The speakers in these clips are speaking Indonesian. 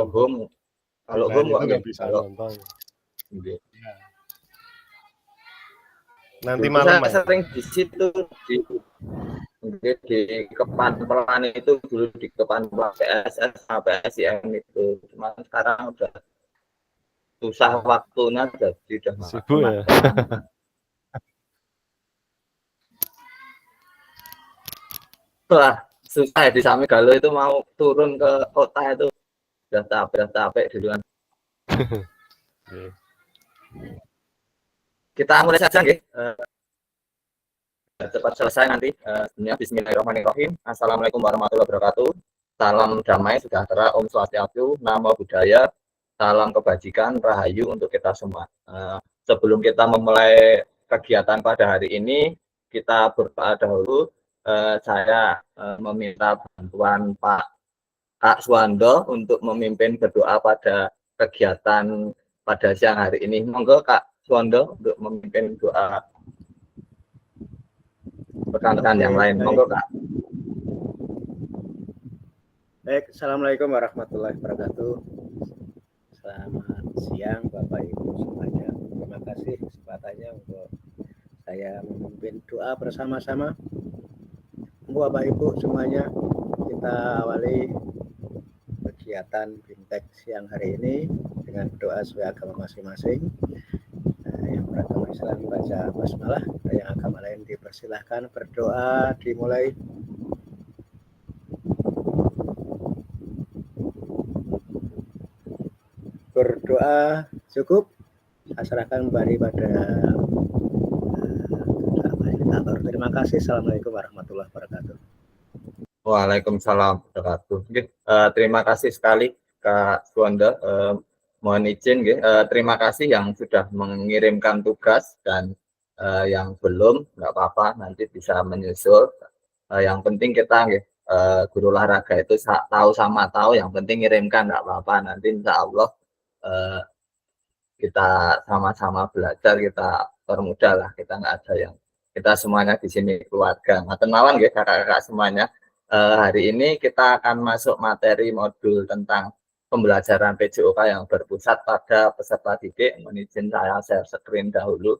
home Lain itu kok nggak bisa kalau nonton. nggih. Ya. Nanti Dulu malam saya sering di situ di Kepanpelan itu, dulu di Kepanpelan PSS sama PSIM itu. Cuma sekarang udah susah waktunya, jadi udah sibuk ya. Wah, susah ya di Sami Galuh itu, mau turun ke kota itu udah capek duluan. Kita mulai saja nggih. Cepat selesai nanti. Bismillahirrahmanirrahim. Assalamualaikum warahmatullahi wabarakatuh. Salam damai sejahtera, Om Swastiastu, Namo Buddhaya, salam kebajikan, rahayu untuk kita semua. Sebelum kita memulai kegiatan pada hari ini, kita berdoa dahulu. Saya meminta bantuan Pak Kak Suwando untuk memimpin berdoa pada kegiatan pada siang hari ini. Monggo Kak Suwando untuk memimpin doa rekan-rekan yang lain. Monggo Kak. Baik, Assalamualaikum warahmatullahi wabarakatuh. Selamat siang Bapak Ibu semuanya. Terima kasih kesempatannya untuk saya memimpin doa bersama-sama. Bapak Ibu semuanya, kita awali kegiatan BIMTEK siang hari ini dengan doa sesuai agama masing-masing. Yang beragama Islam baca basmalah, yang agama lain dipersilahkan berdoa. Dimulai. Berdoa cukup, saya serahkan kembali pada fasilitator. Terima kasih. Assalamualaikum warahmatullahi wabarakatuh. Waalaikumsalam warahmatullahi wabarakatuh. Terima kasih sekali Kak Suwanda. Mohon izin, terima kasih yang sudah mengirimkan tugas, dan yang belum nggak apa-apa, nanti bisa menyusul. Yang penting kita guru olahraga itu tahu sama tahu, yang penting ngirimkan nggak apa-apa. Nanti insya Allah kita sama-sama belajar, kita permudah lah. Kita nggak ada yang, kita semuanya di sini keluarga. Kenalan kakak-kakak semuanya. Hari ini kita akan masuk materi modul tentang pembelajaran PJOK yang berpusat pada peserta didik. Mohon izin saya share screen dahulu.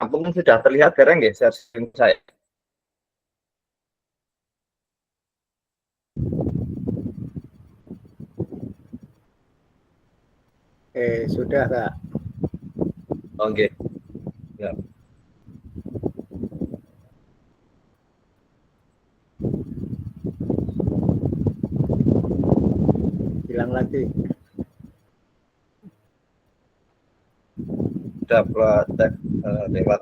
Kampung sudah terlihat sekarang share screen saya. Sudah Kak. Oke. Ya. Hilang lagi. Sudah praktek lewat.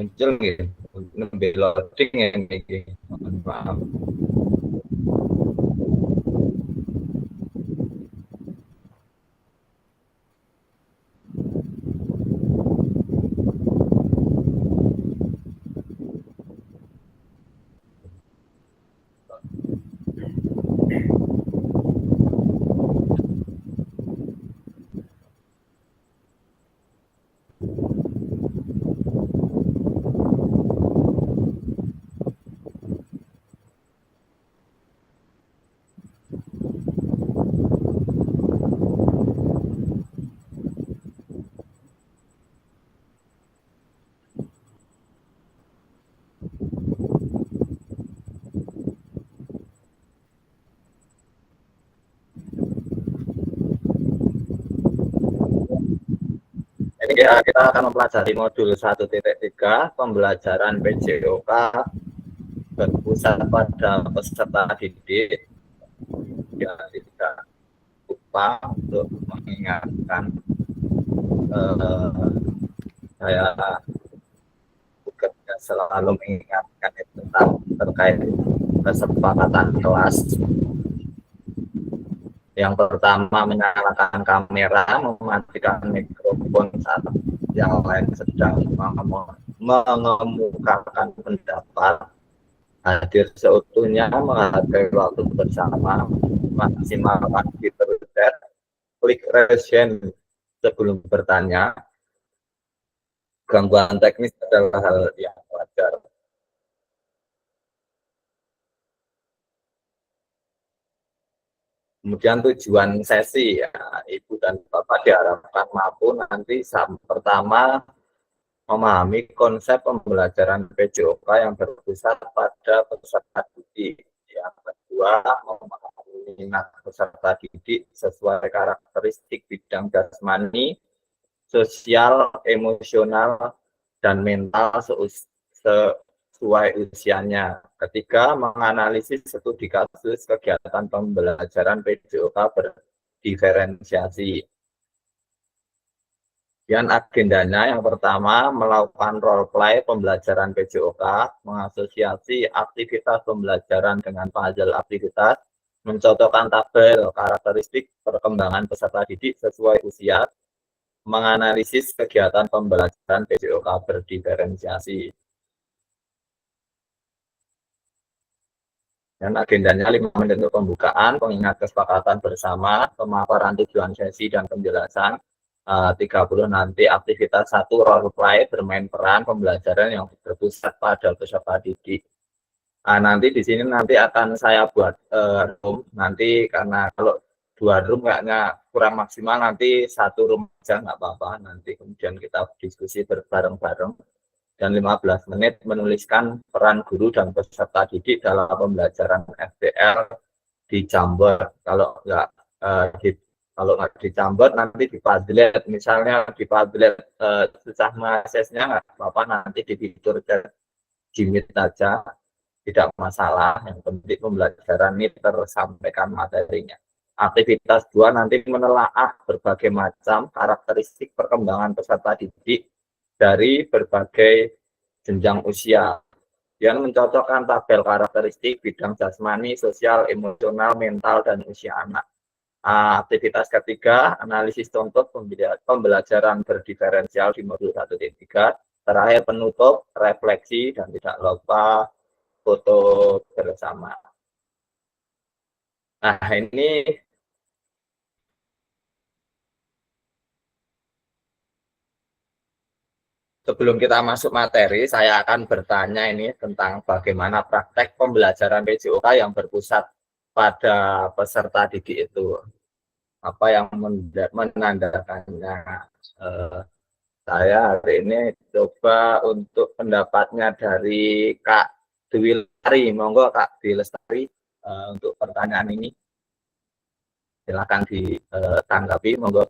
muncul gitu, nembe loading ya ini. Mohon maaf. Ini kita akan mempelajari modul 1.3 pembelajaran PJOK berpusat pada peserta didik. Ya, tidak lupa untuk mengingatkan saya juga selalu mengingatkan itu terkait kesepakatan kelas. Yang pertama, menyalakan kamera, mematikan mikrofon saat yang lain sedang mengemukakan pendapat, hadir seutuhnya, menghargai waktu bersama, maksimalkan fitur chat, klik raise hand sebelum bertanya. Gangguan teknis adalah hal yang wajar. Kemudian tujuan sesi, ya, Ibu dan Bapak diharapkan mampu nanti pertama memahami konsep pembelajaran PJOK yang berpusat pada peserta didik. Yang kedua, memahami minat peserta didik sesuai karakteristik bidang jasmani, sosial, emosional, dan mental sesuai usianya. Ketiga, menganalisis studi kasus kegiatan pembelajaran PJOK berdiferensiasi. Dan agendanya yang pertama, melakukan role play pembelajaran PJOK, mengasosiasi aktivitas pembelajaran dengan puzzle aktivitas, mencocokkan tabel karakteristik perkembangan peserta didik sesuai usia, menganalisis kegiatan pembelajaran PJOK berdiferensiasi. Dan agendanya 5 menit untuk pembukaan, pengingat kesepakatan bersama, pemaparan tujuan sesi dan penjelasan. 30 nanti aktivitas 1 role play, bermain peran pembelajaran yang berpusat pada peserta didik. Nanti di sini nanti akan saya buat room, nanti karena kalau 2 room kayaknya kurang maksimal, nanti 1 room aja nggak apa-apa, nanti kemudian kita diskusi bareng-bareng. Dan 15 menit menuliskan peran guru dan peserta didik dalam pembelajaran FPL di Jamber. Kalau nggak di Jamber, nanti di Padlet, misalnya di Padlet susah mengaksesnya, nggak apa-apa, nanti di fitur Jimit aja, tidak masalah. Yang penting pembelajaran ini tersampaikan materinya. Aktivitas 2 nanti menelaah berbagai macam karakteristik perkembangan peserta didik dari berbagai jenjang usia, yang mencocokkan tabel karakteristik bidang jasmani, sosial, emosional, mental, dan usia anak. Aktivitas ketiga, analisis contoh pembelajaran berdiferensial di modul 1.3. Terakhir penutup, refleksi, dan tidak lupa foto bersama. Nah, ini sebelum kita masuk materi, saya akan bertanya ini tentang bagaimana praktek pembelajaran PJOK yang berpusat pada peserta didik itu. Apa yang menandakannya. Saya hari ini coba untuk pendapatnya dari Kak Dwi Lestari. Monggo Kak Dwi Lestari, untuk pertanyaan ini. Silakan ditanggapi, monggo.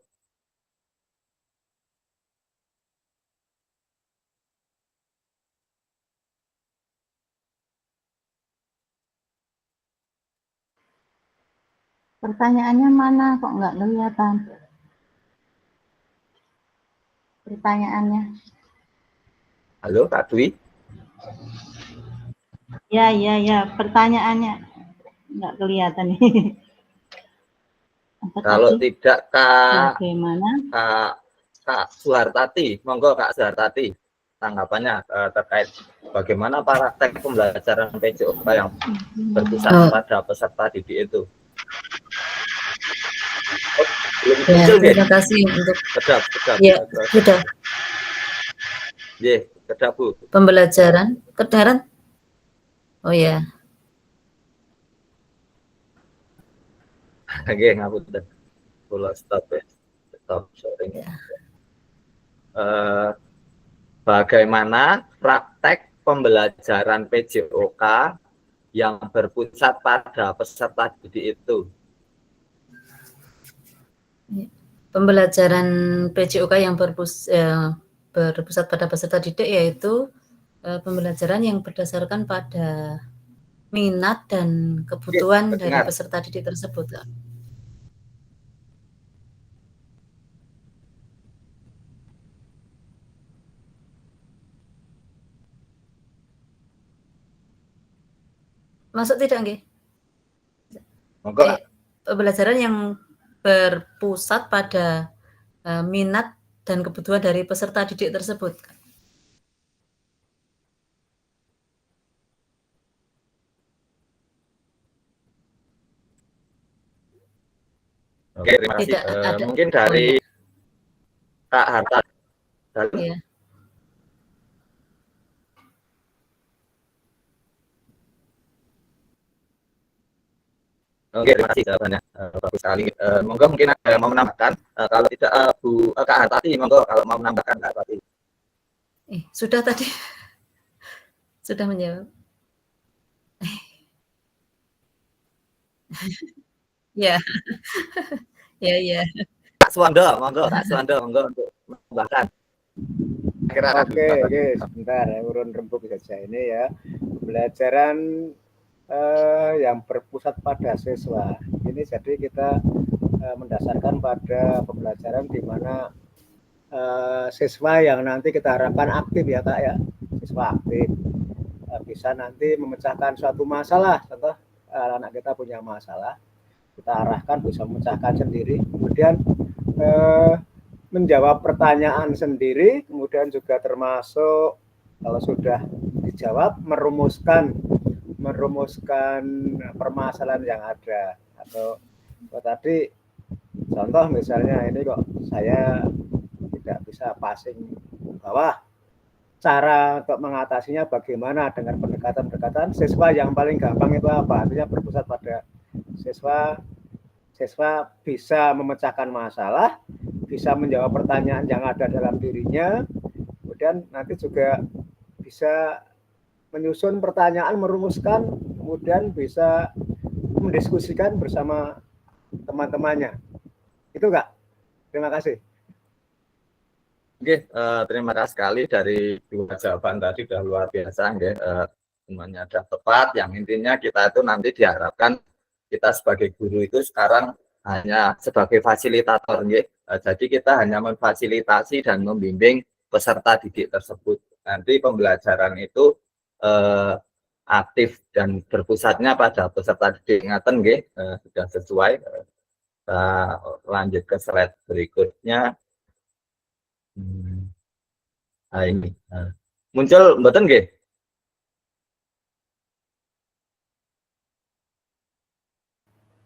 Pertanyaannya mana? Kok nggak kelihatan? Pertanyaannya. Halo Kak Dwi. Ya, pertanyaannya nggak kelihatan nih. Apa Kalau tadi? tidak Bagaimana? Kak Suhartati, monggo Kak Suhartati, tanggapannya terkait bagaimana praktek pembelajaran PJOK yang berpusat pada peserta didik itu. Oh, belum Ya, muncul nggih? terima kasih untuk Kedap. ya sudah Nggih, kedap Bu. pembelajaran kedengaran. Oh ya, Nggih, ngapunten. Kula stop ya. Stop sharing. ya. Bagaimana praktek pembelajaran PJOK yang berpusat pada peserta didik itu? Pembelajaran PJOK yang berpusat pada peserta didik yaitu pembelajaran yang berdasarkan pada minat dan kebutuhan dari peserta didik tersebut. Masuk tidak nggih? Pembelajaran yang berpusat pada minat dan kebutuhan dari peserta didik tersebut. Oke, terima kasih. Mungkin dari Kak Harta. Ya. Oke, terima kasih jawabannya. Bagus sekali. Monggo mungkin ada yang mau menambahkan. Kalau tidak, Bu Kak Hartati, monggo kalau mau menambahkan Kak Hartati. Sudah tadi. Sudah menjawab. Ya. Ya. Kak Suwando, monggo untuk menambahkan. Oke, sebentar ya, urun rembuk saja ini ya. Pembelajaran yang berpusat pada siswa. Ini jadi kita mendasarkan pada pembelajaran di mana siswa yang nanti kita harapkan aktif ya Kak ya. Siswa aktif bisa nanti memecahkan suatu masalah. Contoh anak kita punya masalah, kita arahkan bisa memecahkan sendiri, kemudian menjawab pertanyaan sendiri, kemudian juga termasuk kalau sudah dijawab merumuskan permasalahan yang ada. Atau tadi contoh misalnya ini kok saya tidak bisa passing bawah, cara untuk mengatasinya bagaimana dengan pendekatan siswa yang paling gampang itu apa? Artinya berpusat pada siswa bisa memecahkan masalah, bisa menjawab pertanyaan yang ada dalam dirinya, kemudian nanti juga bisa menyusun pertanyaan, merumuskan, kemudian bisa mendiskusikan bersama teman-temannya. Itu Kak. Terima kasih. Oke, terima kasih sekali dari dua jawaban tadi, sudah luar biasa. Semuanya sudah tepat. Yang intinya kita itu nanti diharapkan kita sebagai guru itu sekarang hanya sebagai fasilitator. Jadi kita hanya memfasilitasi dan membimbing peserta didik tersebut. Nanti pembelajaran itu aktif dan berpusatnya pada peserta didik. Ngaten sudah sesuai. Kita lanjut ke slide berikutnya. Nah, ini muncul mboten nggih?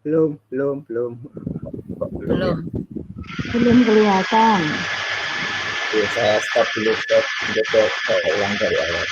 Belum. Belum kelihatan. Ya, saya stop dulu, saya ulang dari awal.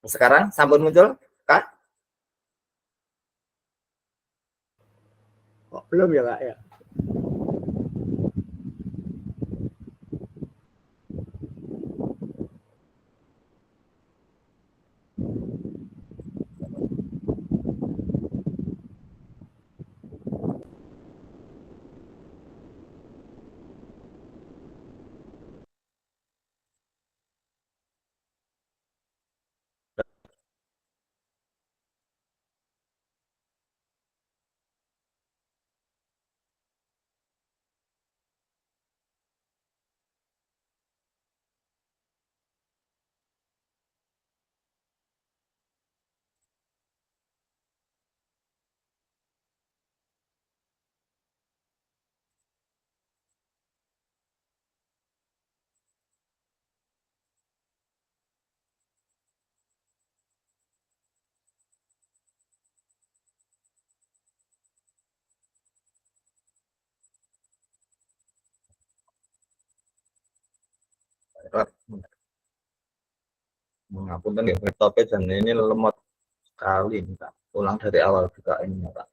Sekarang sampun muncul, Kak? Oh, belum ya Kak ya? Mengapunten ya, laptopnya dan ini lemot sekali, Kak. Ulang dari awal juga ini, Kak.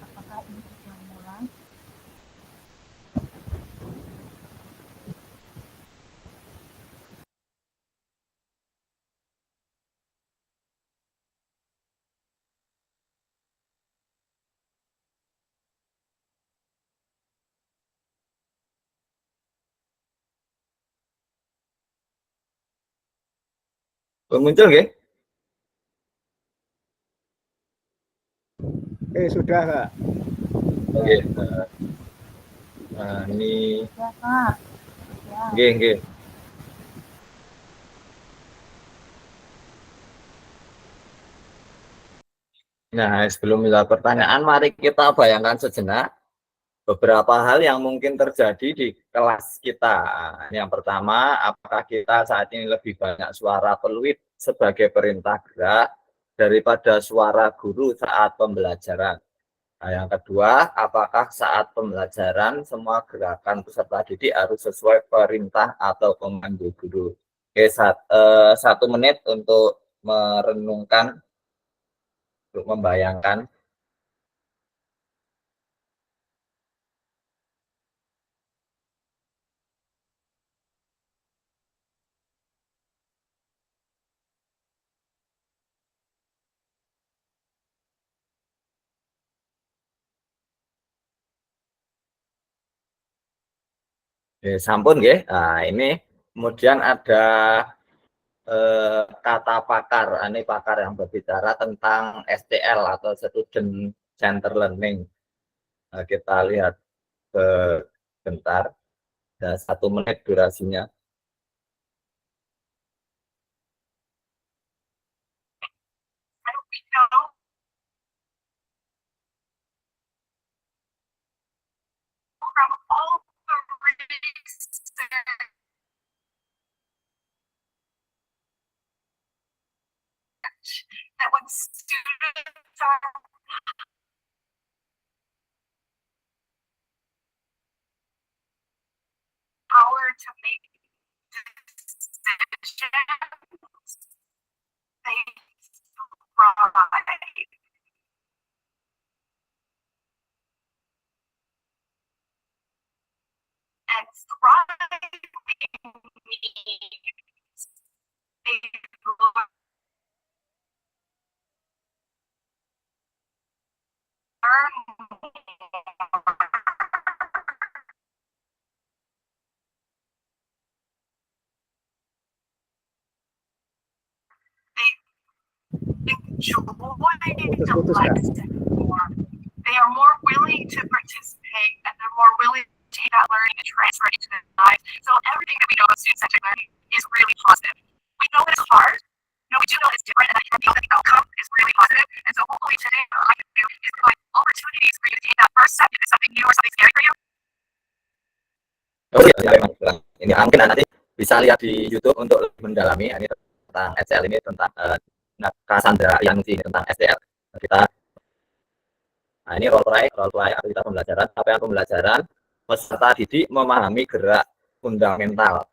Apakah ini sudah mulai? Muncul nggih? Sudah Kak. Oke. Nah, ini Ya, Kak. Ya. nggih. Nah, sebelum menjawab pertanyaan, mari kita bayangkan sejenak beberapa hal yang mungkin terjadi di kelas kita. Yang pertama, apakah kita saat ini lebih banyak suara peluit sebagai perintah gerak daripada suara guru saat pembelajaran? Nah, yang kedua, apakah saat pembelajaran semua gerakan peserta didik harus sesuai perintah atau komando guru? Oke, 1 menit untuk merenungkan, untuk membayangkan. Sampun nggih. Nah, ini kemudian ada kata pakar. Ini pakar yang berbicara tentang STL atau Student Center Learning. Nah, kita lihat sebentar. 1 menit durasinya. That when students are power to make decisions, they thrive. And thriving means they learn more. They enjoy the lesson more. They are more willing to participate, and they're more willing to take that learning and transfer it into their lives. So everything that we know about student-centered learning is really positive. We know that it's hard. No, we do know it's different, and I know that the outcome is really positive. And so hopefully today what I can do is provide opportunities for you to take that first step if it's something new or something scary for you. Oh iya, ini mungkin nanti bisa lihat di YouTube untuk mendalami ini tentang STL, ini tentang Cassandra Yanti tentang STL. Nah, ini role play aktivitas pembelajaran. Apa yang pembelajaran? Peserta didik memahami gerak fundamental.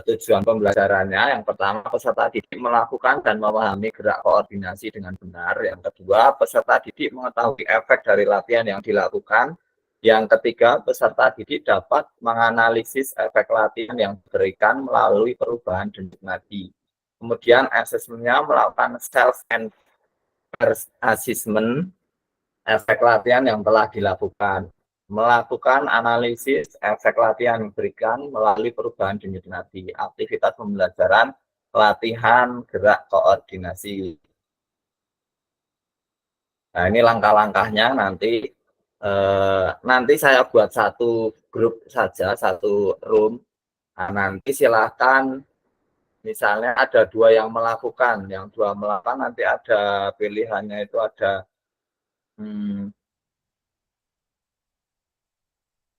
Tujuan pembelajarannya, yang pertama, peserta didik melakukan dan memahami gerak koordinasi dengan benar. Yang kedua, peserta didik mengetahui efek dari latihan yang dilakukan. Yang ketiga, peserta didik dapat menganalisis efek latihan yang diberikan melalui perubahan denyut nadi. Kemudian asesmennya melakukan self and assessment efek latihan yang telah dilakukan, melakukan analisis efek latihan yang diberikan melalui perubahan denyut nadi, aktivitas pembelajaran, latihan gerak koordinasi. Nah, ini langkah-langkahnya nanti saya buat satu grup saja, satu room. Nah, nanti silakan, misalnya ada 2 yang melakukan, nanti ada pilihannya itu ada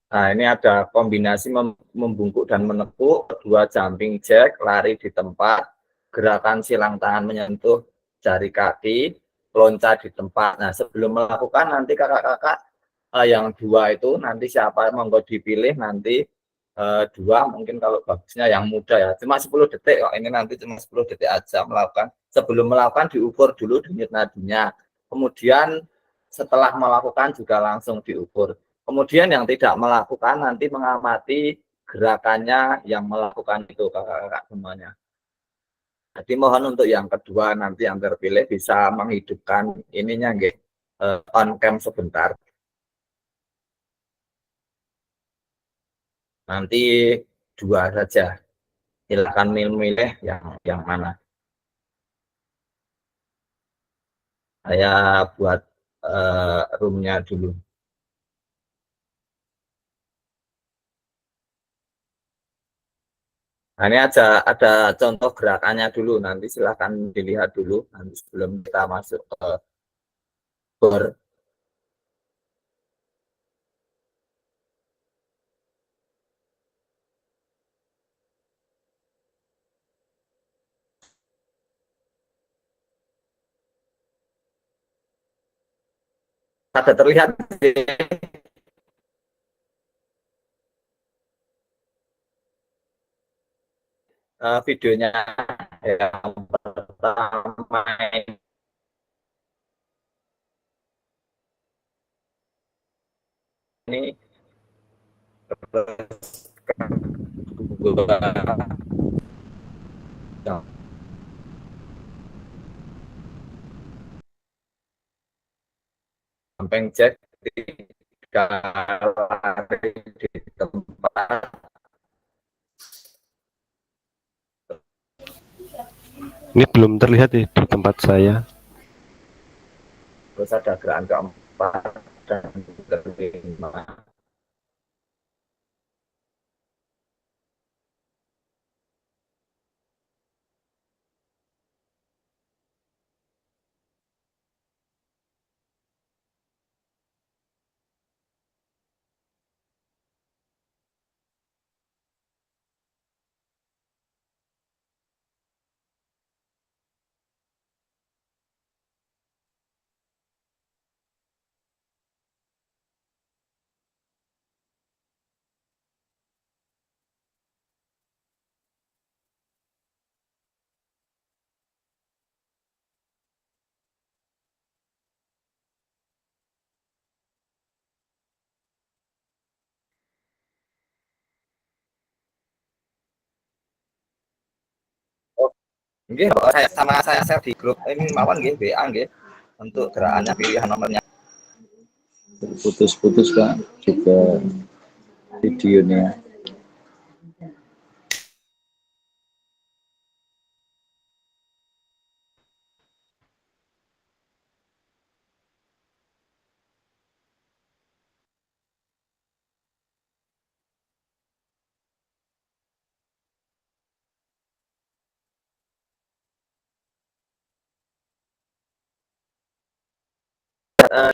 nah, ini ada kombinasi membungkuk dan menepuk, kedua jumping jack, lari di tempat, gerakan silang tangan menyentuh jari kaki, loncat di tempat. Nah, sebelum melakukan nanti kakak-kakak yang 2 itu nanti siapa yang mau dipilih nanti 2, mungkin kalau bagusnya yang muda ya, cuma 10 detik kok, ini nanti cuma 10 detik aja melakukan. Sebelum melakukan diukur dulu denyut nadinya, kemudian setelah melakukan juga langsung diukur. Kemudian yang tidak melakukan nanti mengamati gerakannya yang melakukan itu kakak-kakak semuanya. Jadi mohon untuk yang kedua nanti yang terpilih bisa menghidupkan ininya nggih, on cam sebentar. Nanti 2 saja. Silakan milih yang mana. Saya buat roomnya dulu. Nah, ini ada contoh gerakannya dulu, nanti silahkan dilihat dulu nanti sebelum kita masuk ke ber. Ada terlihat videonya yang pertama ini samping cek di tempat, Ini belum terlihat di tempat saya. terus ada gerakan keempat dan kelima. Oh, nggih, saya sama saya share di grup ini mawon nggih WA nggih untuk gerakannya pilihan nomornya. Putus-putus Kak juga videonya.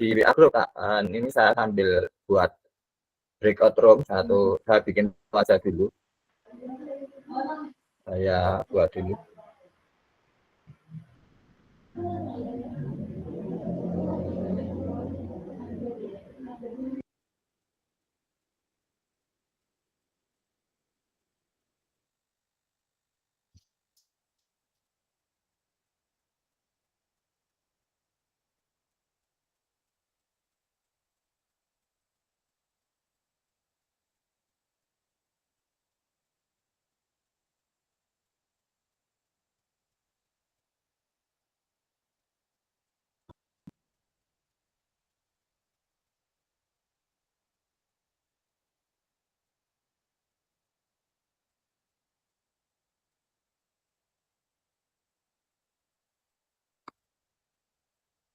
Di WA grup Kak, ini saya sambil buat breakout room saya bikin aja dulu, saya buat dulu.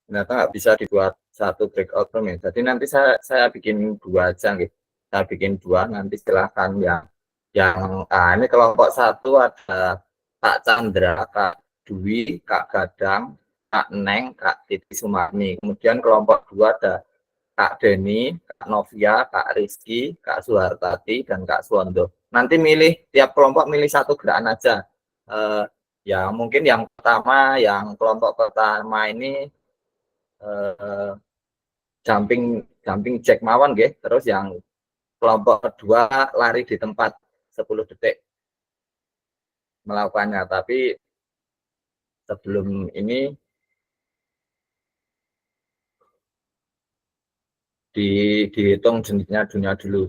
Ternyata nggak bisa dibuat satu breakout room ya. Jadi nanti saya bikin dua aja gitu. Saya bikin dua, nanti silahkan ini kelompok satu ada Kak Chandra, Kak Dwi, Kak Gadang, Kak Neng, Kak Titi Sumarni. Kemudian kelompok dua ada Kak Deni, Kak Novia, Kak Rizky, Kak Suhartati, dan Kak Suwondo. Nanti tiap kelompok milih satu gerakan aja. Eh, ya mungkin yang pertama, yang kelompok pertama ini eh, jumping jumping jack mawon nggih. Terus yang kelompok kedua lari di tempat 10 detik melakukannya. Tapi sebelum ini dihitung jenisnya dunia dulu.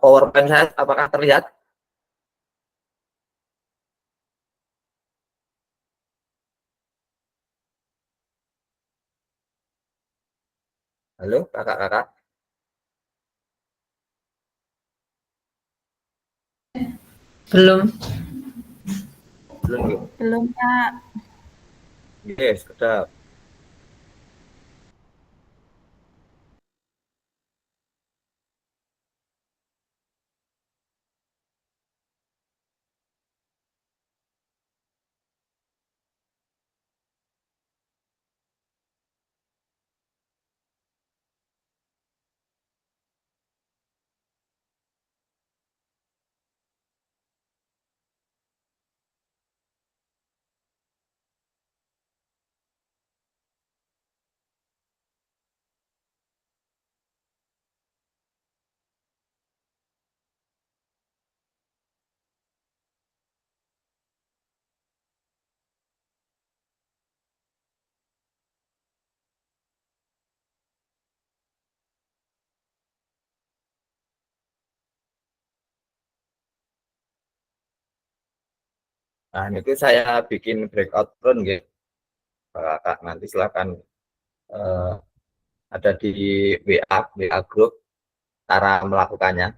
PowerPoint saya apakah terlihat? Halo kakak-kakak. Belum. Belum ya? Belum, Kak. Yes, kedap. Nah, itu saya bikin breakout room gitu. Kakak nanti silakan eh, ada di WA group cara melakukannya.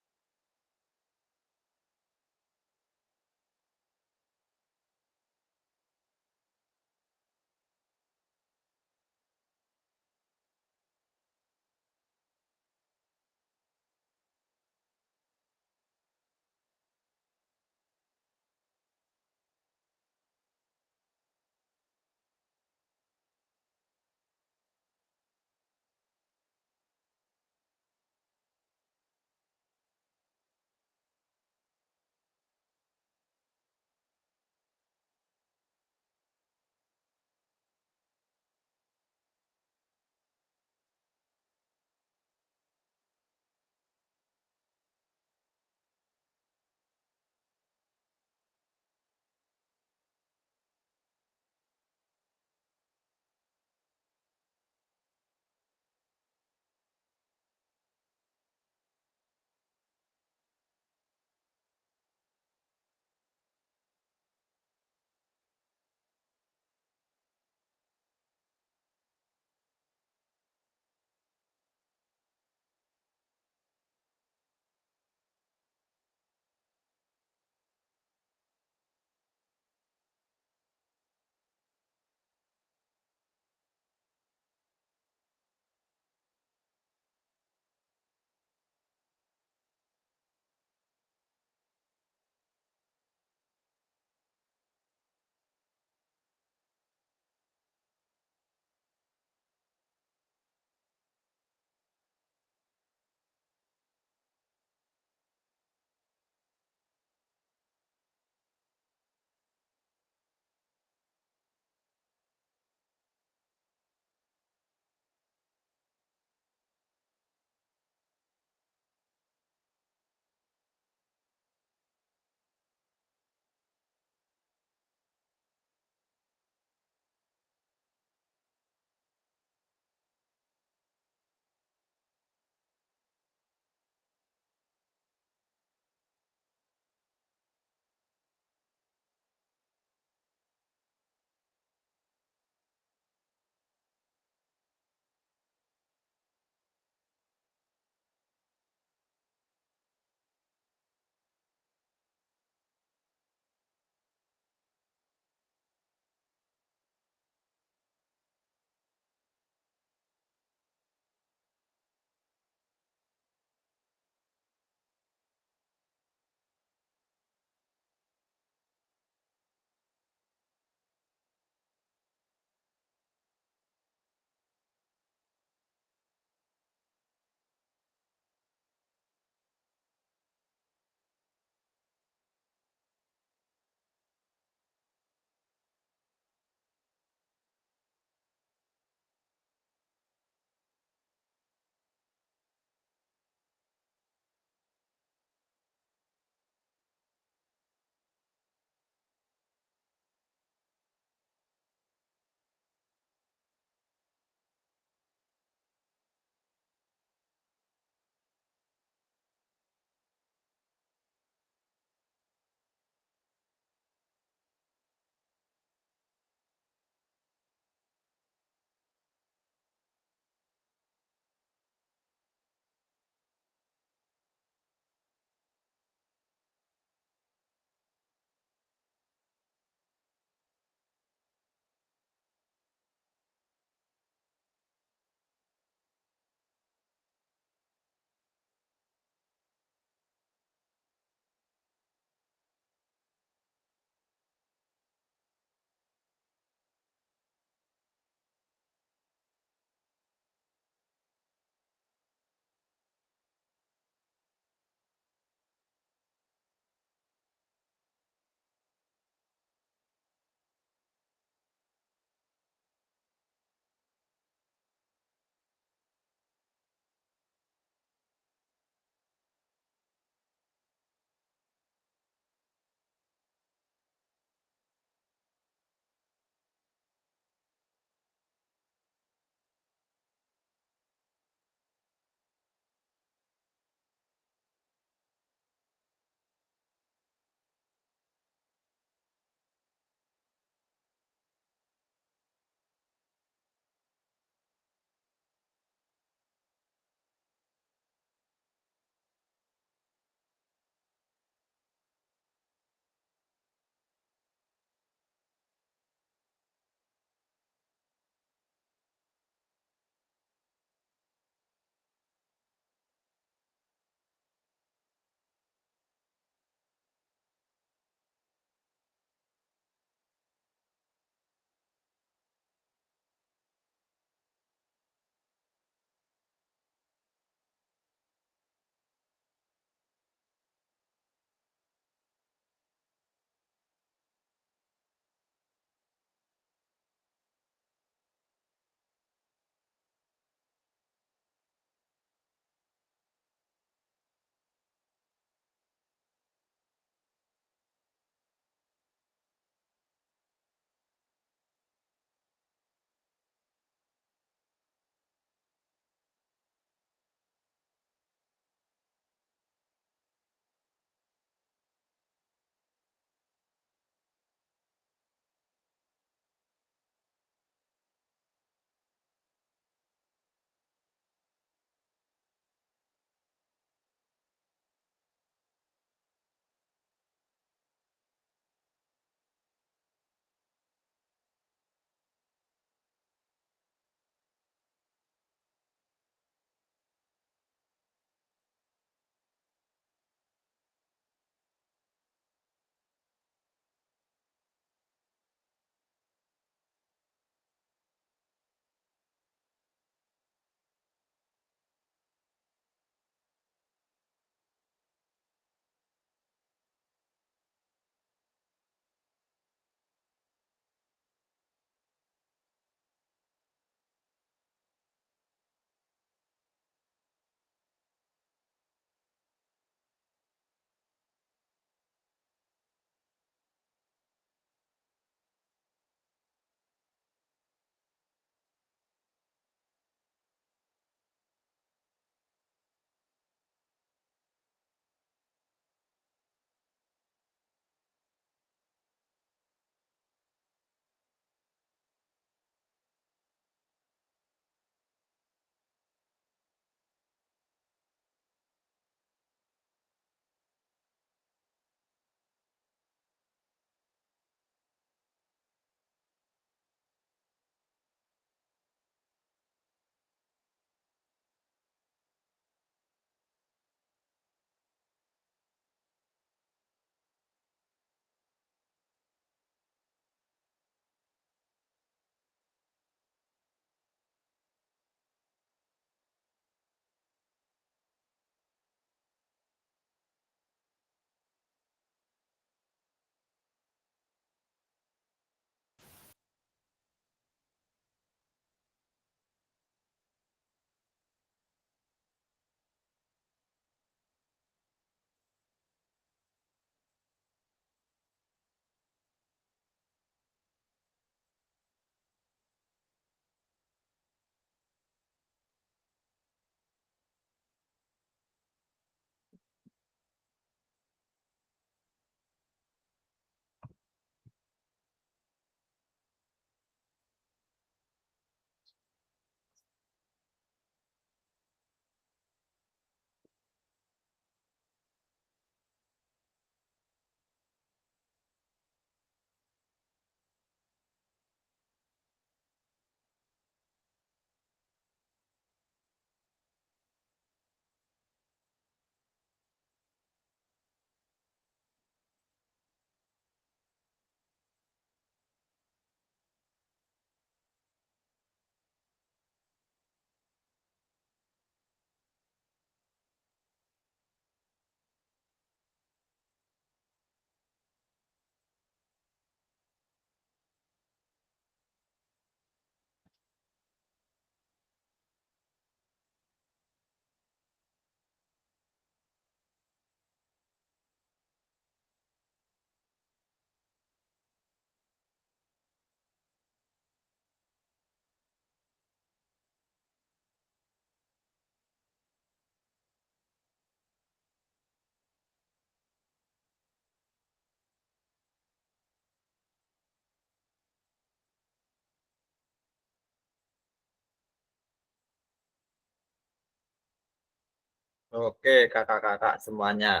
Oke, kakak-kakak semuanya,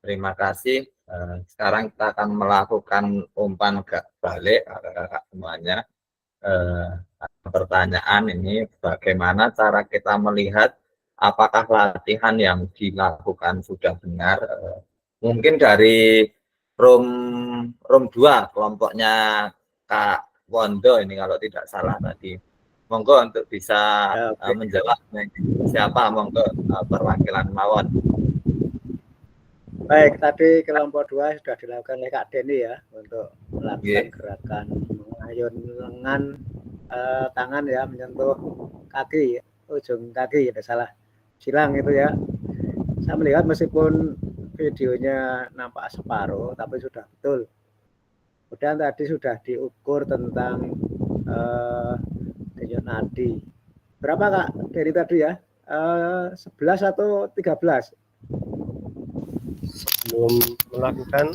terima kasih. Sekarang kita akan melakukan umpan balik kakak-kakak semuanya. Pertanyaan ini, bagaimana cara kita melihat apakah latihan yang dilakukan sudah benar? Mungkin dari room 2 kelompoknya Kak Wondo ini kalau tidak salah tadi. Monggo untuk bisa Ya, oke. menjawab siapa monggo perwakilan mawon. Baik, tadi kelompok 2 sudah dilakukan oleh Kak Denny ya untuk melakukan Nggih. gerakan mengayun lengan, tangan ya menyentuh kaki, ujung kaki, tidak salah. Silang itu ya. Saya melihat meskipun videonya nampak separuh, tapi sudah betul. Kemudian tadi sudah diukur tentang denyut nadi. Berapa Kak dari tadi ya? 11 atau 13? Sebelum melakukan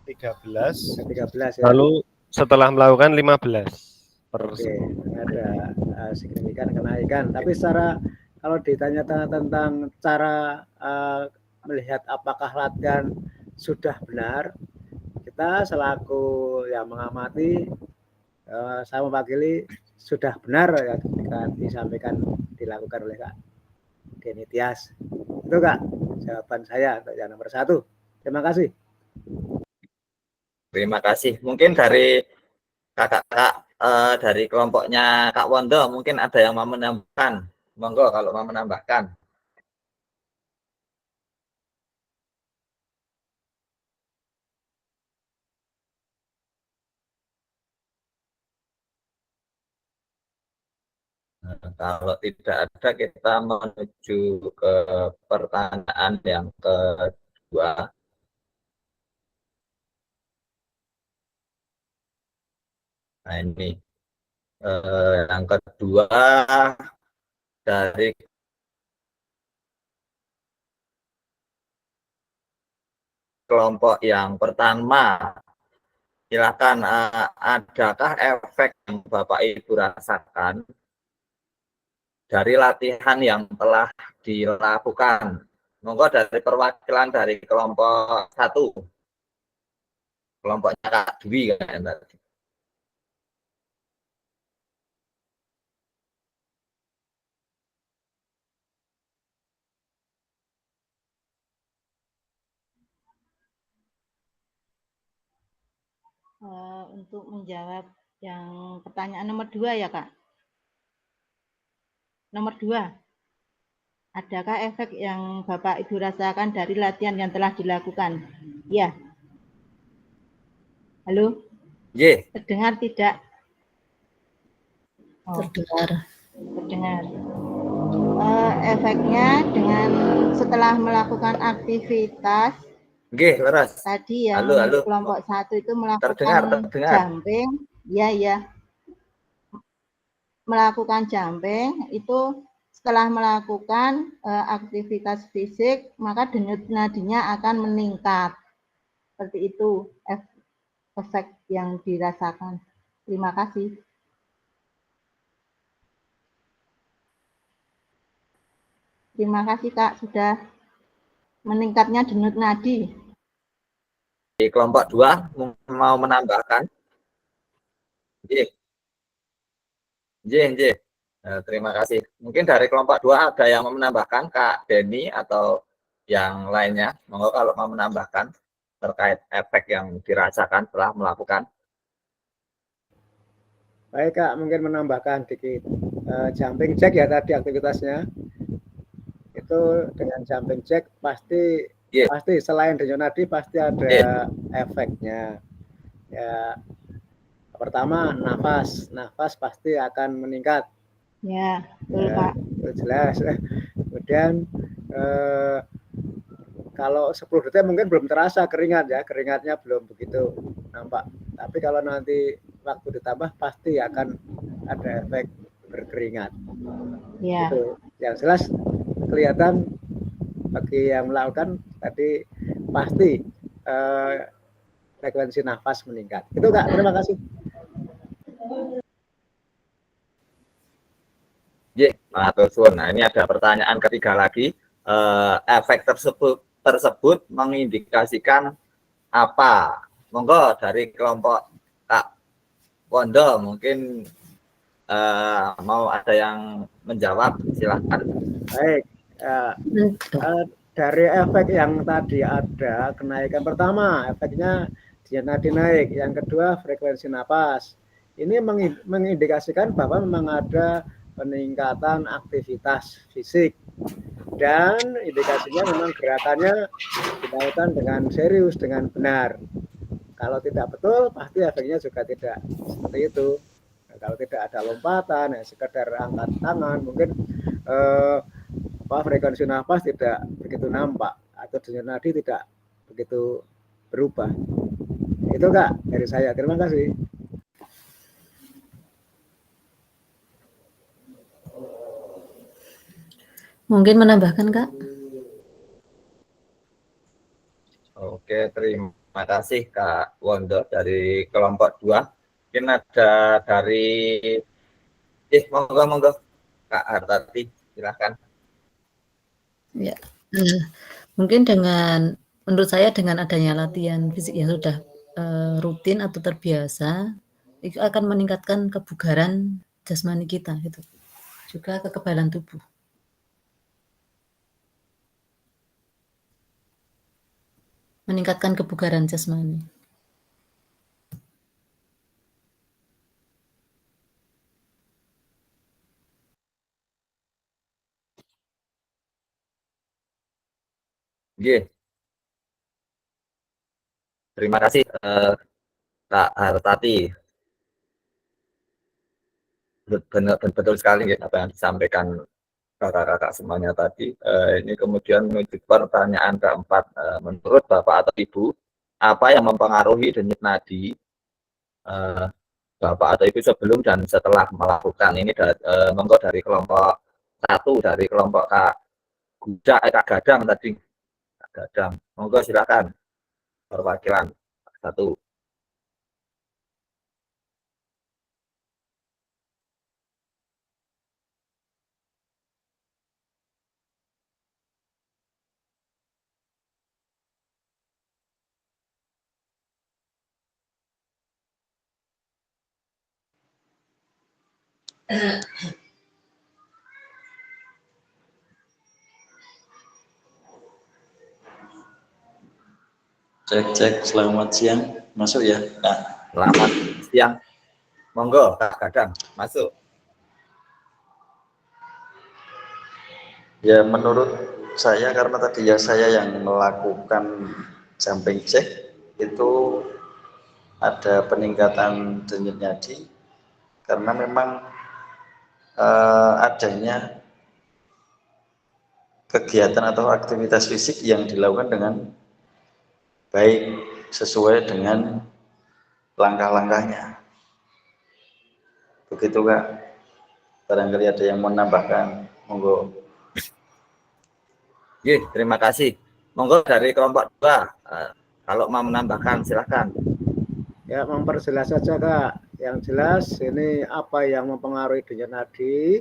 13, 13 ya. lalu setelah melakukan 15 per Oke, ada signifikan kenaikan. Tapi secara kalau ditanya tentang cara melihat apakah latihan sudah benar, kita selaku yang mengamati, saya mewakili sudah benar ya ketika disampaikan dilakukan oleh Kak Denny Tias. Itu Kak jawaban saya untuk yang nomor 1. Terima kasih. Terima kasih. Mungkin dari kakak-kakak dari kelompoknya Kak Wondo mungkin ada yang mau menambahkan. Monggo kalau mau menambahkan. Kalau tidak ada, kita menuju ke pertanyaan yang kedua. Nah ini yang kedua dari kelompok yang pertama. Silakan, adakah efek yang Bapak Ibu rasakan dari latihan yang telah dilakukan? Monggo dari perwakilan dari kelompok 1. Kelompoknya Kak Dwi kan tadi. Untuk menjawab yang pertanyaan nomor 2 ya Kak. Nomor 2, adakah efek yang Bapak Ibu rasakan dari latihan yang telah dilakukan? Ya. Halo, Ye, terdengar tidak? Oh, Terdengar. terdengar. Efeknya dengan setelah melakukan aktivitas nggih, leres. tadi yang Halo. kelompok 1 itu melakukan Terdengar. jumping, ya. Melakukan jumping itu setelah melakukan aktivitas fisik maka denyut nadinya akan meningkat. Seperti itu efek yang dirasakan. Terima kasih. Terima kasih Kak sudah meningkatnya denyut nadi. Di kelompok 2 mau menambahkan? Ye. Terima kasih. Mungkin dari kelompok 2 ada yang mau menambahkan, Kak Denny atau yang lainnya. Monggo kalau mau menambahkan terkait efek yang dirasakan setelah melakukan. Baik Kak, mungkin menambahkan dikit. Jumping jack ya tadi aktivitasnya. Itu dengan jumping jack pasti selain denyut nadi pasti ada efeknya. Ya, pertama nafas pasti akan meningkat. Ya, betul Pak. Itu jelas. Kemudian kalau 10 detik mungkin belum terasa keringatnya belum begitu nampak. Tapi kalau nanti waktu ditambah pasti akan ada efek berkeringat. Ya. Itu yang jelas kelihatan bagi yang melakukan tadi pasti frekuensi nafas meningkat. Itu Kak, terima kasih. Nah, ini ada pertanyaan ketiga lagi efek tersebut mengindikasikan apa? Monggo dari kelompok Kak Wondo mungkin mau ada yang menjawab, silahkan. Baik, dari efek yang tadi ada kenaikan pertama, efeknya dinyut nadi naik. Yang kedua frekuensi napas. Ini mengindikasikan bahwa memang ada peningkatan aktivitas fisik dan indikasinya memang gerakannya dilakukan dengan serius, dengan benar. Kalau tidak betul, pasti efeknya juga tidak seperti itu. Nah, kalau tidak ada lompatan, ya sekedar angkat tangan, mungkin frekuensi nafas tidak begitu nampak atau denyut nadi tidak begitu berubah. Itu Kak dari saya. Terima kasih. Mungkin menambahkan Kak? Oke, terima kasih Kak Wondo dari kelompok 2. Mungkin ada dari monggo Kak Hartati, silahkan. Ya, mungkin menurut saya dengan adanya latihan fisik yang sudah rutin atau terbiasa, itu akan meningkatkan kebugaran jasmani kita, gitu. Juga kekebalan tubuh. Meningkatkan kebugaran jasmani. Terima kasih Kak Hartati. Betul sekali apa yang disampaikan kakak-kakak semuanya tadi. Ini kemudian menuju pertanyaan keempat. Menurut Bapak atau Ibu, apa yang mempengaruhi denyut nadi Bapak atau Ibu sebelum dan setelah melakukan ini? Monggo dari kelompok 1, dari kelompok Kak Gadang tadi. Kak Gadang, monggo silakan perwakilan 1. Cek, selamat siang. Masuk ya? Nah. Selamat siang. Monggo, Kak Gadang, masuk. Ya, menurut saya karena tadi ya saya yang melakukan jumping jack itu ada peningkatan denyut nadi karena memang adanya kegiatan atau aktivitas fisik yang dilakukan dengan baik sesuai dengan langkah-langkahnya. Begitu Kak. Barangkali ada yang mau menambahkan, monggo. Terima kasih. Monggo dari kelompok 2, kalau mau menambahkan silahkan. Ya, memperjelas saja Kak. Yang jelas ini apa yang mempengaruhi denyut nadi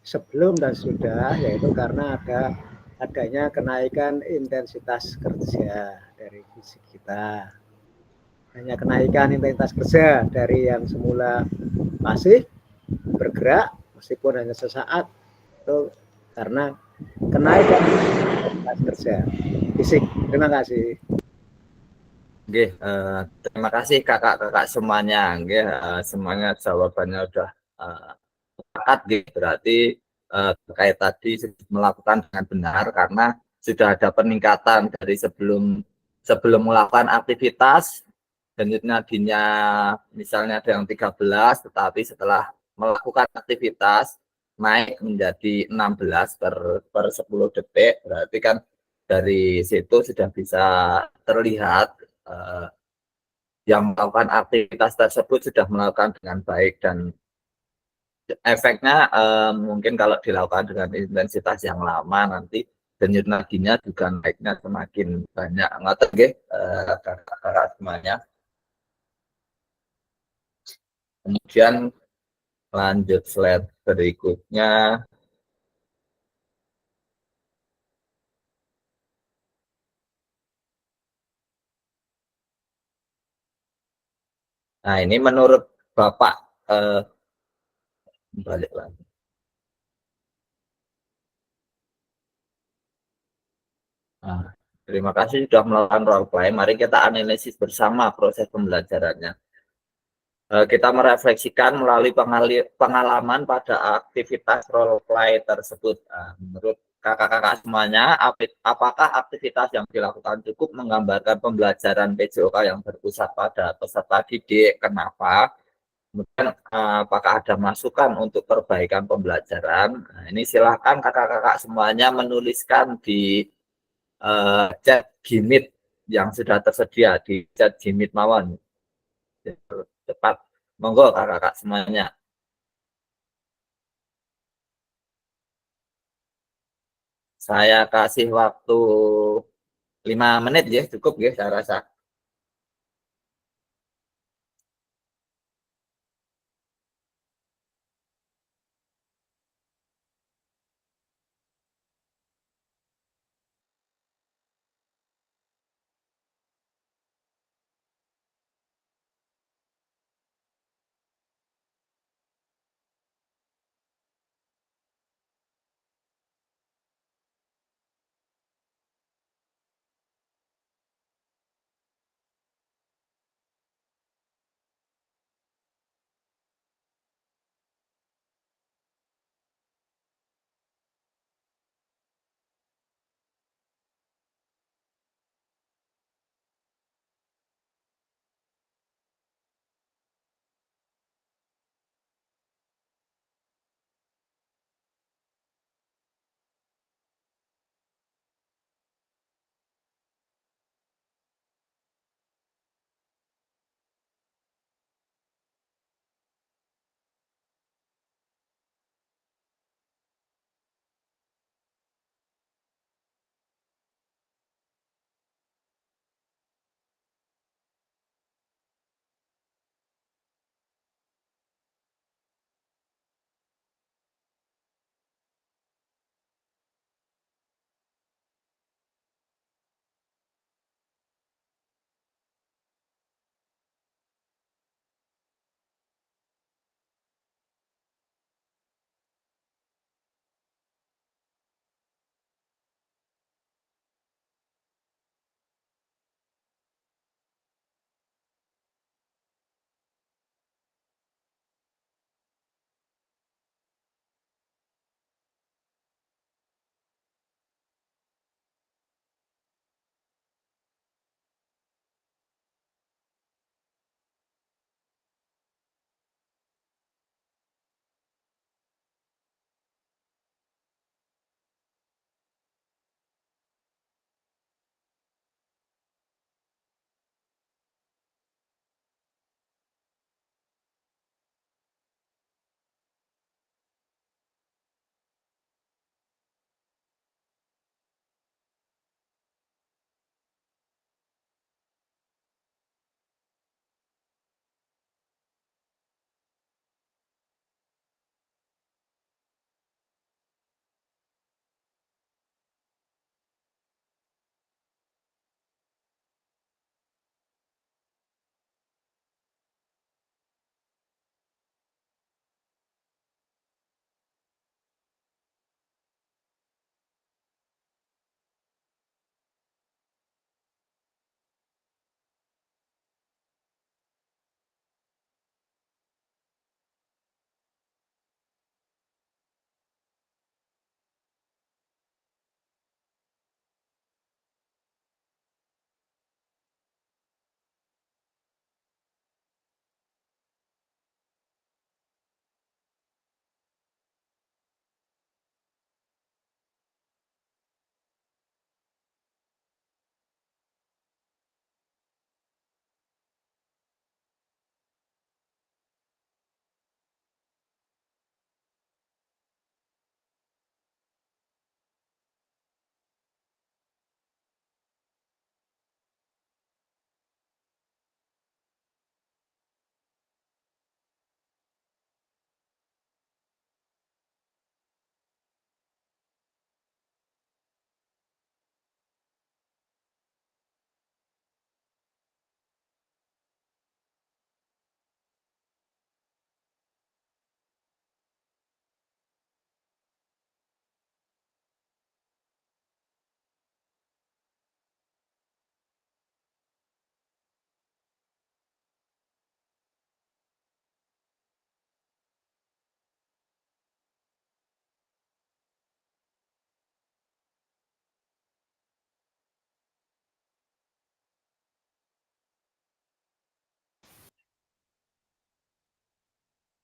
sebelum dan sudah, yaitu karena adanya kenaikan intensitas kerja dari fisik kita. Hanya kenaikan intensitas kerja dari yang semula pasif bergerak meskipun hanya sesaat, itu karena kenaikan intensitas kerja fisik. Terima kasih. Terima kasih kakak-kakak semuanya. Semuanya jawabannya sudah tepat. Berarti terkait tadi melakukan dengan benar karena sudah ada peningkatan dari sebelum melakukan aktivitas denyut nadinya misalnya ada yang 13, tetapi setelah melakukan aktivitas naik menjadi 16 per 10 detik, berarti kan dari situ sudah bisa terlihat yang melakukan aktivitas tersebut sudah melakukan dengan baik dan efeknya mungkin kalau dilakukan dengan intensitas yang lama nanti denyut nadinya juga naiknya semakin banyak. Ngoten nggih kakak-kakak semuanya. Kemudian lanjut slide berikutnya. Nah, ini menurut Bapak, balik lagi. Nah, terima kasih sudah melakukan role play. Mari kita analisis bersama proses pembelajarannya. Kita merefleksikan melalui pengalaman pada aktivitas role play tersebut. Menurut kakak-kakak semuanya, apakah aktivitas yang dilakukan cukup menggambarkan pembelajaran PJOK yang berpusat pada peserta didik? Kenapa? Kemudian apakah ada masukan untuk perbaikan pembelajaran? Nah, ini silahkan kakak-kakak semuanya menuliskan di chat Gmeet yang sudah tersedia di chat Gmeet mawon. Cepat, monggo kakak-kakak semuanya. Saya kasih waktu 5 menit ya, cukup ya saya rasa.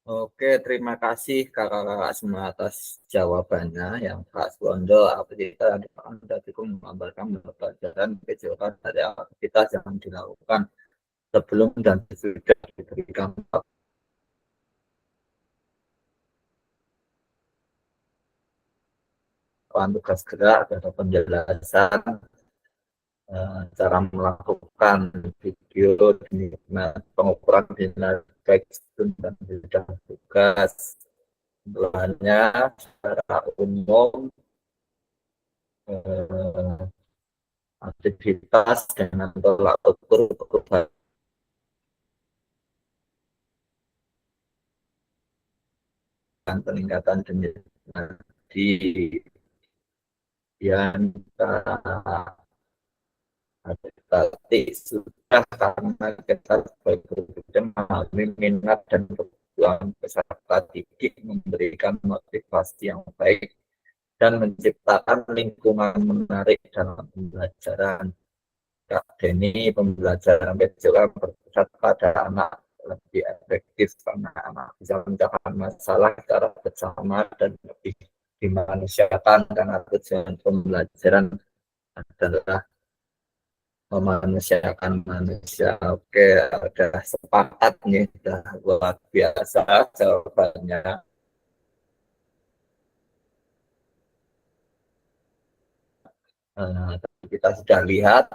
Oke, terima kasih kakak-kakak semua atas jawabannya. Yang Kak Suwondo, Anda cukup menggambarkan pelajaran PJOK dari aktivitas yang dilakukan sebelum dan sesudah diberikan tugas gerak, ada penjelasan cara melakukan video pengukuran nilai baik dan bidang tugas. Kemudiannya secara umum aktivitas dengan tolak ukur perubahan peningkatan jenis di yang berarti sudah karena kita sebagai guru memahami minat dan kebutuhan peserta didik, memberikan motivasi yang baik dan menciptakan lingkungan menarik dalam pembelajaran. Kak Denny, pembelajaran PJOK berpusat pada anak lebih efektif karena anak bisa mencapaikan masalah secara bersama dan lebih dimanusiakan karena tujuan pembelajaran adalah memanusiakan manusia. Oke, ada sepakat nih, sudah luar biasa jawabannya. Kita sudah lihat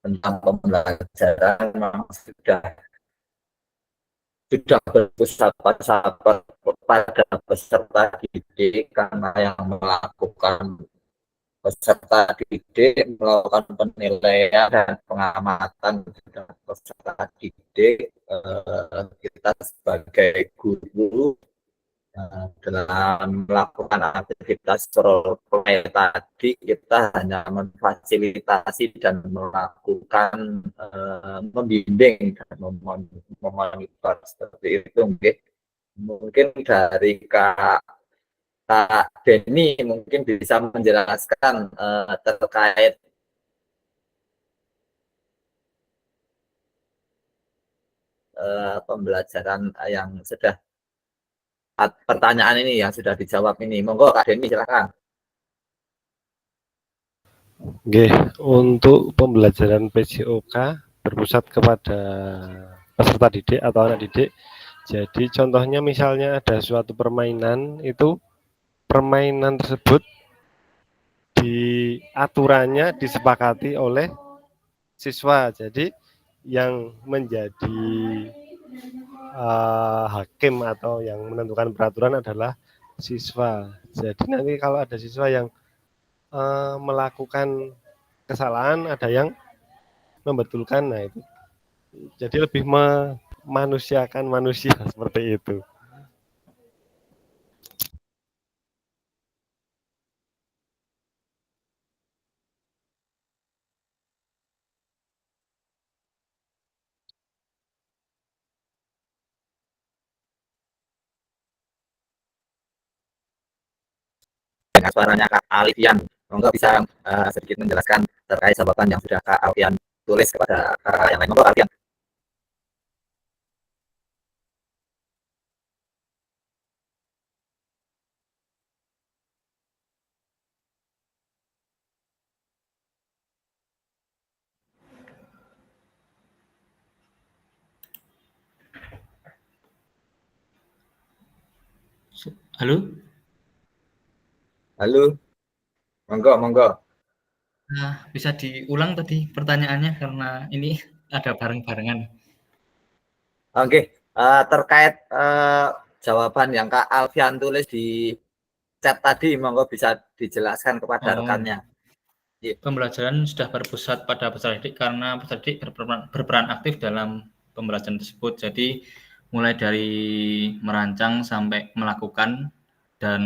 tentang pembelajaran memang sudah berpusat pada peserta didik karena yang melakukan peserta didik melakukan penilaian dan pengamatan peserta didik. Kita sebagai guru dalam melakukan aktivitas role play tadi kita hanya memfasilitasi dan melakukan membimbing dan memonitor seperti itu. Mungkin dari Kak Denny mungkin bisa menjelaskan terkait pembelajaran yang sudah pertanyaan ini yang sudah dijawab ini. Monggo Kak Denny silakan. Oke, untuk pembelajaran PJOK berpusat kepada peserta didik atau anak didik. Jadi contohnya misalnya ada suatu permainan, itu permainan tersebut aturannya disepakati oleh siswa. Jadi yang menjadi hakim atau yang menentukan peraturan adalah siswa. Jadi nanti kalau ada siswa yang melakukan kesalahan, ada yang membetulkan, nah itu jadi lebih memanusiakan manusia seperti itu. Dengan suaranya Kak Alfian, monggo bisa sedikit menjelaskan terkait jawaban yang sudah Kak Alfian tulis kepada yang lain. Monggo Alfian. Halo? Halo. Monggo. Nah, bisa diulang tadi pertanyaannya karena ini ada bareng-barengan. Oke, terkait jawaban yang Kak Alfian tulis di chat tadi, monggo bisa dijelaskan kepada rekannya. Pembelajaran sudah berpusat pada peserta didik karena peserta didik berperan aktif dalam pembelajaran tersebut. Jadi mulai dari merancang sampai melakukan dan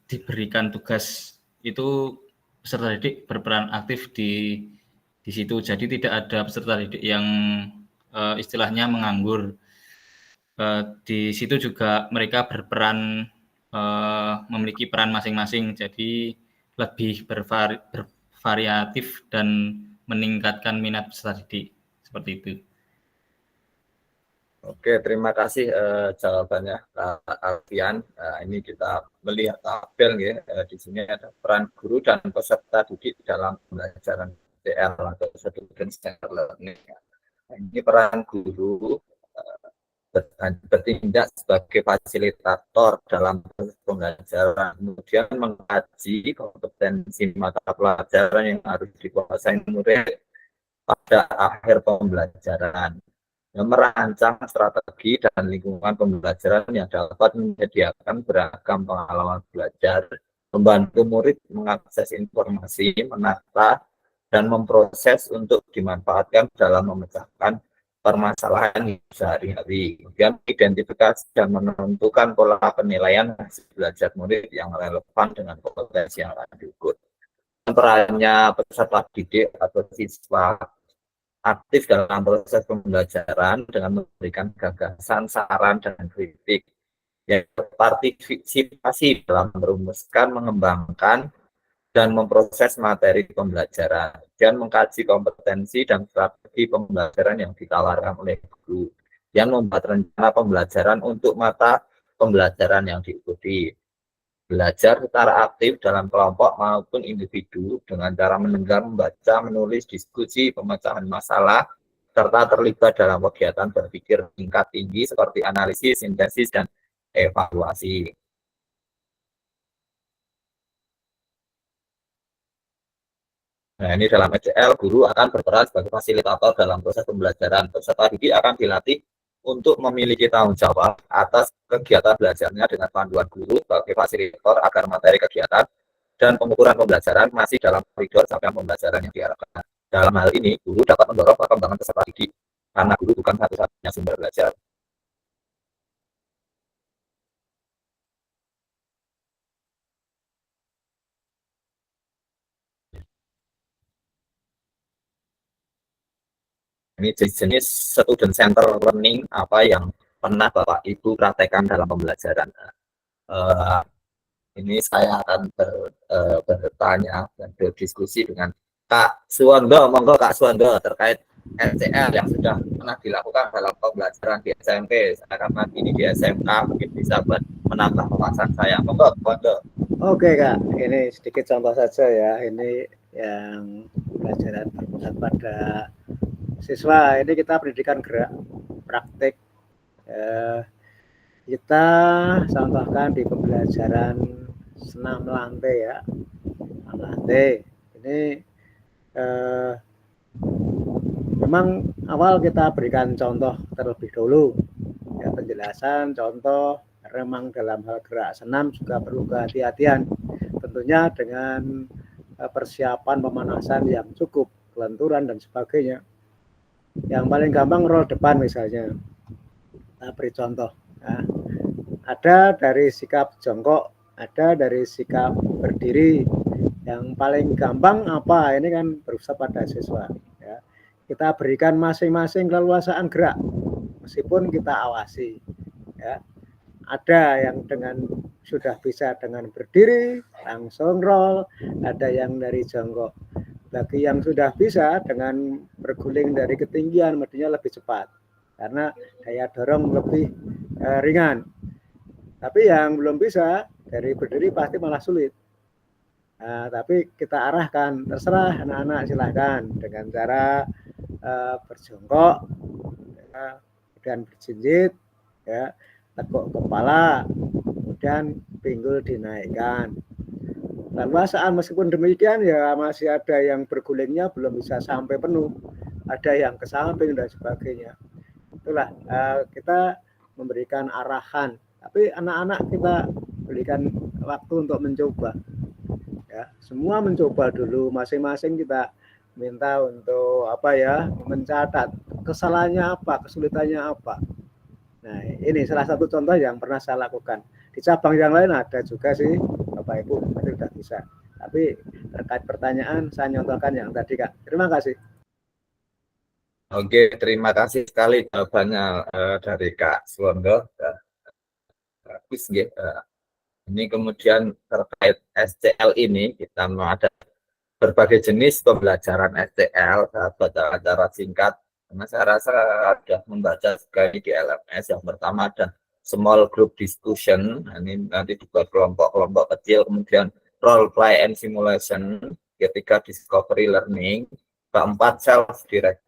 diberikan tugas itu peserta didik berperan aktif di situ. Jadi tidak ada peserta didik yang istilahnya menganggur. Di situ juga mereka berperan memiliki peran masing-masing. Jadi lebih bervariatif dan meningkatkan minat peserta didik seperti itu. Oke, terima kasih jawabannya Kak Alfian. Ini kita melihat tabel ya. Di sini ada peran guru dan peserta didik dalam pembelajaran STL atau Student Centered Learning. Ini peran guru bertindak sebagai fasilitator dalam proses pembelajaran, kemudian mengkaji kompetensi mata pelajaran yang harus dikuasai murid pada akhir pembelajaran, merancang strategi dan lingkungan pembelajaran yang dapat menyediakan beragam pengalaman belajar, membantu murid mengakses informasi, menata, dan memproses untuk dimanfaatkan dalam memecahkan permasalahan sehari-hari. Kemudian identifikasi dan menentukan pola penilaian hasil belajar murid yang relevan dengan kompetensi yang akan diukur. Perannya peserta didik atau siswa aktif dalam proses pembelajaran dengan memberikan gagasan, saran, dan kritik. Yang partisipasi dalam merumuskan, mengembangkan, dan memproses materi pembelajaran, dan mengkaji kompetensi dan strategi pembelajaran yang ditawarkan oleh guru, yang membuat rencana pembelajaran untuk mata pembelajaran yang diikuti. Belajar secara aktif dalam kelompok maupun individu dengan cara mendengar, membaca, menulis, diskusi, pemecahan masalah, serta terlibat dalam kegiatan berpikir tingkat tinggi seperti analisis, sintesis, dan evaluasi. Nah, ini dalam STL, guru akan berperan sebagai fasilitator dalam proses pembelajaran. Peserta didik akan dilatih untuk memiliki tanggung jawab atas kegiatan belajarnya dengan panduan guru sebagai fasilitator agar materi kegiatan dan pengukuran pembelajaran masih dalam koridor capaian pembelajaran yang diharapkan. Dalam hal ini, guru dapat mendorong perkembangan peserta didik karena guru bukan satu-satunya sumber belajar. Ini jenis student center learning apa yang pernah Bapak Ibu praktekkan dalam pembelajaran. Ini saya akan bertanya dan berdiskusi dengan Kak Suwondo. Monggo Kak Suwondo terkait STL yang sudah pernah dilakukan dalam pembelajaran di SMP. Karena ini di SMK mungkin bisa buat menambah wawasan saya. Monggo Suwondo. Oke Kak, ini sedikit contoh saja ya. Ini yang pelajaran berpusat pada siswa. Ini kita pendidikan gerak praktik. Kita contohkan di pembelajaran senam lantai ya. Lantai. Ini memang awal kita berikan contoh terlebih dahulu. Ya, penjelasan, contoh. Memang dalam hal gerak senam juga perlu kehati-hatian. Tentunya dengan persiapan pemanasan yang cukup, kelenturan dan sebagainya. Yang paling gampang roll depan misalnya. Kita beri contoh. Nah, ada dari sikap jongkok, ada dari sikap berdiri. Yang paling gampang apa? Ini kan berusaha pada siswa. Ya. Kita berikan masing-masing keleluasaan gerak, meskipun kita awasi. Ya. Ada yang dengan sudah bisa dengan berdiri, langsung roll, ada yang dari jongkok. Bagi yang sudah bisa dengan berguling dari ketinggian, mestinya lebih cepat. Karena daya dorong lebih ringan. Tapi yang belum bisa, dari berdiri pasti malah sulit. Nah, tapi kita arahkan, terserah anak-anak silahkan. Dengan cara berjongkok, kemudian berjinjit, ya, tekuk kepala, kemudian pinggul dinaikkan. Keleluasaan meskipun demikian ya masih ada yang bergulingnya belum bisa sampai penuh, ada yang ke samping dan sebagainya. Itulah kita memberikan arahan, tapi anak-anak kita berikan waktu untuk mencoba. Ya, semua mencoba dulu, masing-masing kita minta untuk apa ya, mencatat kesalahannya apa, kesulitannya apa. Nah, ini salah satu contoh yang pernah saya lakukan. Di cabang yang lain ada juga sih, Bapak Ibu, itu sudah bisa. Tapi terkait pertanyaan, saya nyontohkan yang tadi, Kak. Terima kasih. Oke, terima kasih sekali jawabannya dari Kak Suwondo. Bagus, ini kemudian terkait STL ini, kita mau ada berbagai jenis pembelajaran STL, sahabat acara singkat Karena saya rasa sudah membaca sekali di LMS. Yang pertama ada small group discussion, ini nanti dibuat kelompok-kelompok kecil, kemudian role play and simulation, ketiga discovery learning, keempat self direct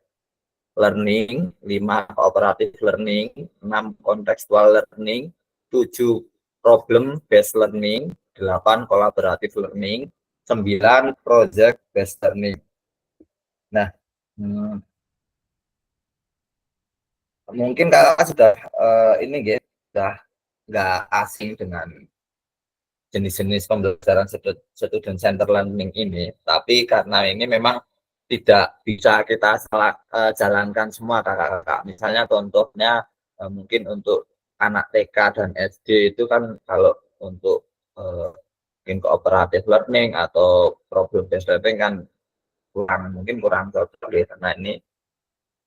learning, 5 cooperative learning, 6 contextual learning, 7 problem based learning, 8 collaborative learning, 9 project based learning. Nah, mungkin kakak sudah ini gitu, sudah nggak asing dengan jenis-jenis pembelajaran student center learning ini, tapi karena ini memang tidak bisa kita jalankan semua kakak-kakak. Misalnya contohnya mungkin untuk anak TK dan SD itu kan kalau untuk mungkin cooperative learning atau problem based learning kan mungkin kurang cocok ya, karena ini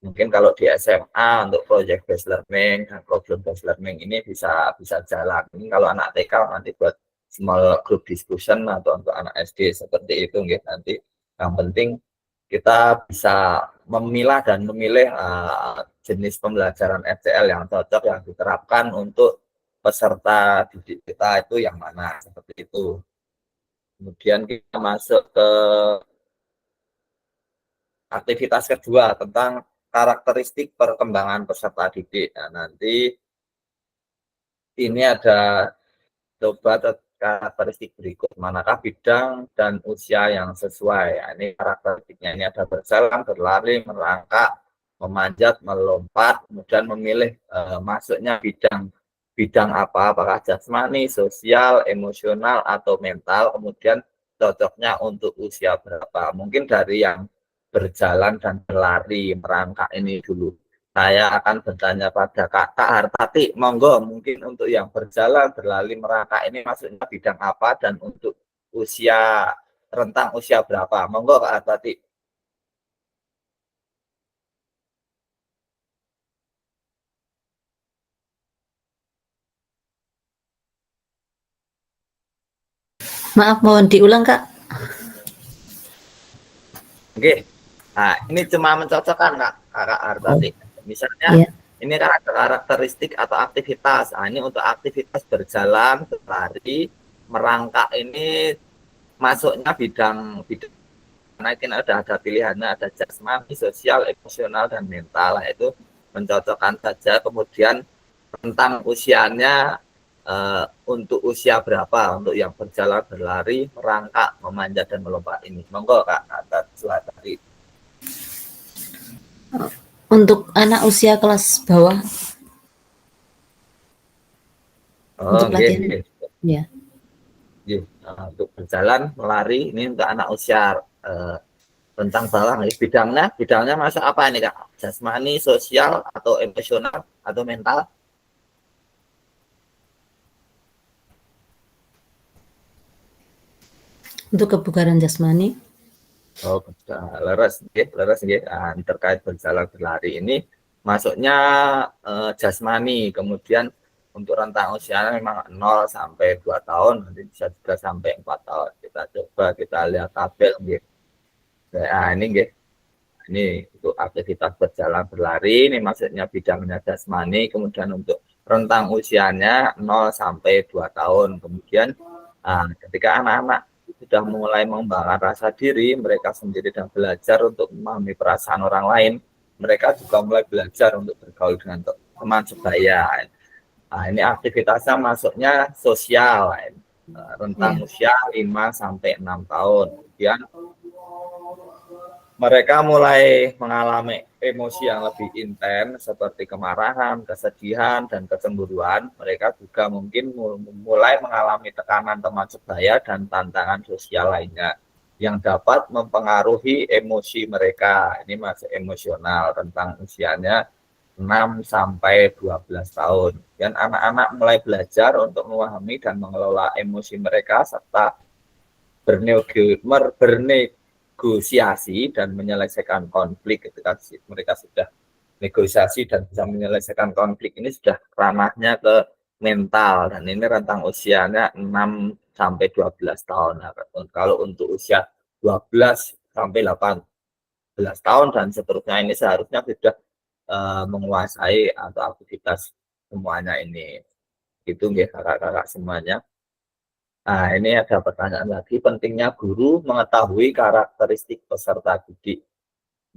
mungkin kalau di SMA untuk project based learning dan problem based learning ini bisa jalan. Ini kalau anak TK nanti buat small group discussion atau untuk anak SD seperti itu gitu. Nanti yang penting kita bisa memilah dan memilih jenis pembelajaran FCL yang cocok yang diterapkan untuk peserta didik kita itu yang mana, seperti itu. Kemudian kita masuk ke aktivitas kedua tentang karakteristik perkembangan peserta didik. Nah, nanti ini ada coba karakteristik berikut, manakah bidang dan usia yang sesuai. Nah, ini karakteristiknya, ini ada berjalan, berlari, merangkak, memanjat, melompat, kemudian memilih masuknya bidang apa, apakah jasmani, sosial, emosional, atau mental, kemudian cocoknya untuk usia berapa. Mungkin dari yang berjalan dan berlari, merangkak ini dulu. Saya akan bertanya pada Kak Hartati, monggo mungkin untuk yang berjalan, berlari, merangkak ini maksudnya bidang apa dan untuk usia, rentang usia berapa? Monggo Kak Hartati. Maaf, mohon diulang Kak. Oke, nah ini cuma mencocokkan Kak Hartati. Misalnya ini karakteristik atau aktivitas. Nah, ini untuk aktivitas berjalan, berlari, merangkak ini masuknya bidang karena ini ada pilihannya, ada jasmani, sosial, emosional, dan mental. Nah, itu mencocokkan saja. Kemudian tentang usianya untuk usia berapa untuk yang berjalan, berlari, merangkak, memanjat, dan melompat ini. Monggo Kak tadi. Untuk anak usia kelas bawah. Untuk latihan. Ya. Untuk berjalan, melari, ini untuk anak usia rentang bawah. Bidangnya masuk apa ini Kak? Jasmani, sosial, atau emosional, atau mental? Untuk kebugaran jasmani. Oh, leres nggih. Terkait berjalan berlari ini masuknya jasmani, kemudian untuk rentang usianya memang 0 sampai 2 tahun, nanti bisa juga sampai 4 tahun. Kita lihat tabel nggih. Nah, ini nggih. Ini untuk aktivitas berjalan berlari, ini maksudnya bidangnya jasmani, kemudian untuk rentang usianya 0 sampai 2 tahun. Kemudian ketika anak-anak sudah mulai mengembangkan rasa diri, mereka sendiri dan belajar untuk memahami perasaan orang lain, mereka juga mulai belajar untuk bergaul dengan teman sebaya. Nah, ini aktivitasnya masuknya sosial, rentang usia 5 sampai 6 tahun. Kemudian mereka mulai mengalami emosi yang lebih intens seperti kemarahan, kesedihan, dan kecemburuan. Mereka juga mungkin mulai mengalami tekanan teman sebaya dan tantangan sosial lainnya yang dapat mempengaruhi emosi mereka. Ini masih emosional, rentang usianya 6 sampai 12 tahun. Dan anak-anak mulai belajar untuk memahami dan mengelola emosi mereka serta bernegosiasi dan menyelesaikan konflik. Ketika mereka sudah negosiasi dan bisa menyelesaikan konflik, ini sudah ranahnya ke mental, dan ini rentang usianya 6 sampai 12 tahun. Nah, kalau untuk usia 12 sampai 18 tahun dan seterusnya ini seharusnya sudah menguasai atau aktivitas semuanya ini. Gitu nggih kakak-kakak semuanya. Nah, ini ada pertanyaan lagi, pentingnya guru mengetahui karakteristik peserta didik.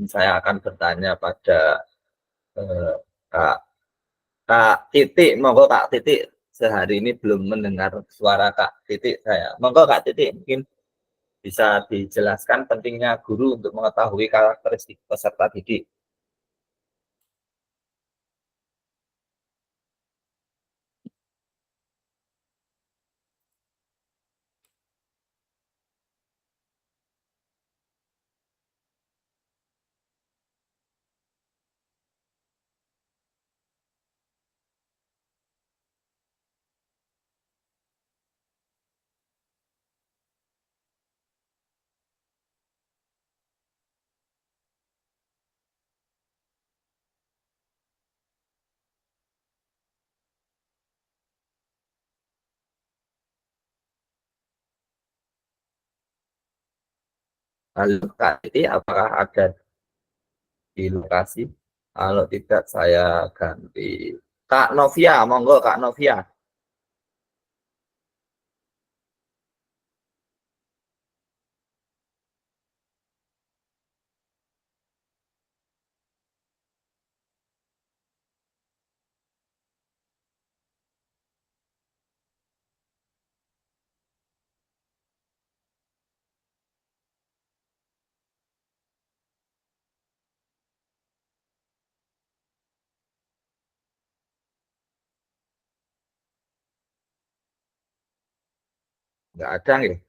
Saya akan bertanya pada Kak Titik, monggo Kak Titik. Sehari ini belum mendengar suara Kak Titik saya. Monggo Kak Titik, mungkin bisa dijelaskan pentingnya guru untuk mengetahui karakteristik peserta didik. Halo Kak Titik, apakah ada di lokasi? Kalau tidak, saya ganti Kak Novia, monggo Kak Novia. Enggak ada nih.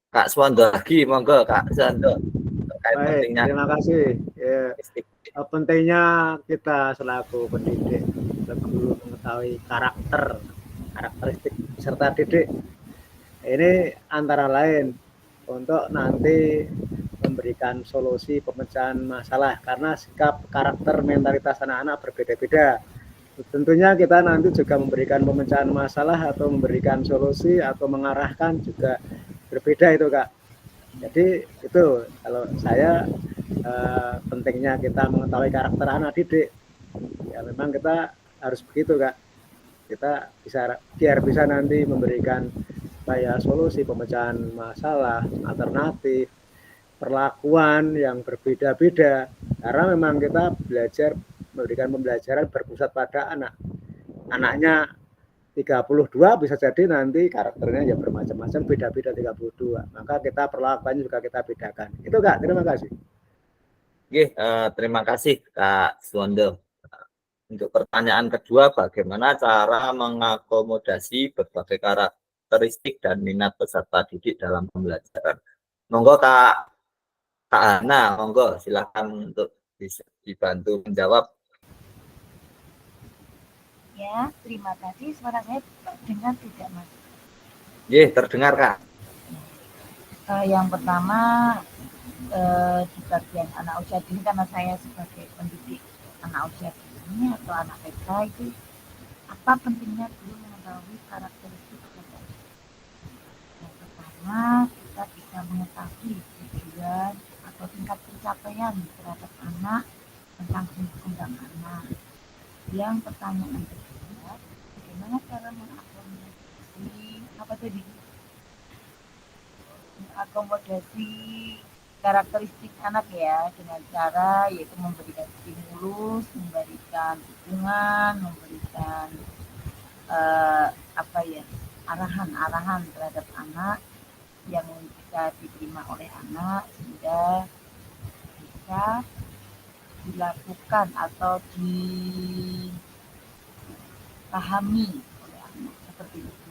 Kak Swondo lagi, monggo Kak Swondo. Terkait Baik, pentingnya terima kasih. Ya, pentingnya kita selaku pendidik, guru mengetahui karakteristik peserta didik. Ini antara lain untuk nanti memberikan solusi pemecahan masalah karena sikap, karakter, mentalitas anak-anak berbeda-beda. Tentunya kita nanti juga memberikan pemecahan masalah atau memberikan solusi atau mengarahkan juga berbeda itu Kak. Jadi itu kalau saya pentingnya kita mengetahui karakter anak didik. Ya memang kita harus begitu Kak. Kita biar bisa nanti memberikan solusi pemecahan masalah, alternatif, perlakuan yang berbeda-beda. Karena memang kita belajar memberikan pembelajaran berpusat pada anak. Anaknya 32 bisa jadi nanti karakternya ya bermacam-macam, beda-beda 32. Maka kita perlakuannya juga kita bedakan. Itu Kak, terima kasih. Oke, terima kasih Kak Swondo. Untuk pertanyaan kedua, bagaimana cara mengakomodasi berbagai karakteristik dan minat peserta didik dalam pembelajaran? Monggo Kak Hana, monggo silakan untuk bisa dibantu menjawab. Ya, terima kasih. Suara saya terdengar tidak, Mas? Iya, terdengar Kak. Yang pertama di bagian anak usia dini, karena saya sebagai pendidik anak usia dini atau anak TK itu, apa pentingnya guru mengetahui karakteristik peserta? Yang pertama, kita bisa mengetahui tujuan atau tingkat pencapaian terhadap anak tentang kembang anak. Yang pertanyaan kedua, bagaimana cara mengakomodasi mengakomodasi karakteristik anak ya, dengan cara yaitu memberikan stimulus, memberikan dukungan, memberikan arahan-arahan terhadap anak yang bisa diterima oleh anak sehingga bisa dilakukan atau dipahami oleh anak seperti itu.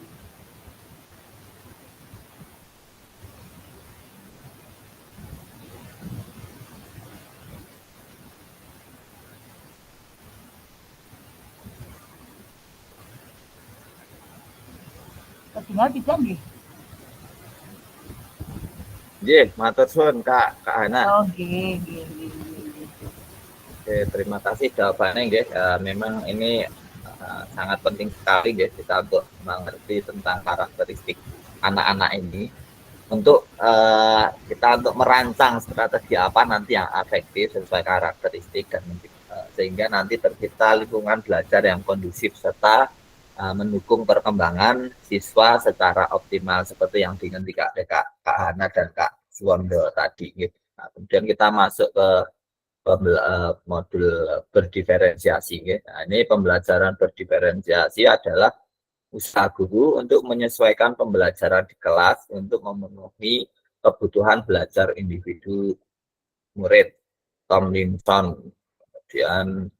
Ketinggal bisa nggih? Nggih, matur suwun Kak Hana. Oh, nggih. Oke, terima kasih jawabannya nggih. Memang ini sangat penting sekali nggih kita untuk mengerti tentang karakteristik anak-anak ini untuk kita untuk merancang strategi apa nanti yang efektif sesuai karakteristik dan sehingga nanti tercipta lingkungan belajar yang kondusif serta mendukung perkembangan siswa secara optimal seperti yang diinginkan Kak Hana dan Kak Suwondo tadi. Nah, kemudian kita masuk ke modul berdiferensiasi. Nah, ini pembelajaran berdiferensiasi adalah usaha guru untuk menyesuaikan pembelajaran di kelas untuk memenuhi kebutuhan belajar individu murid. Tomlinson. Kemudian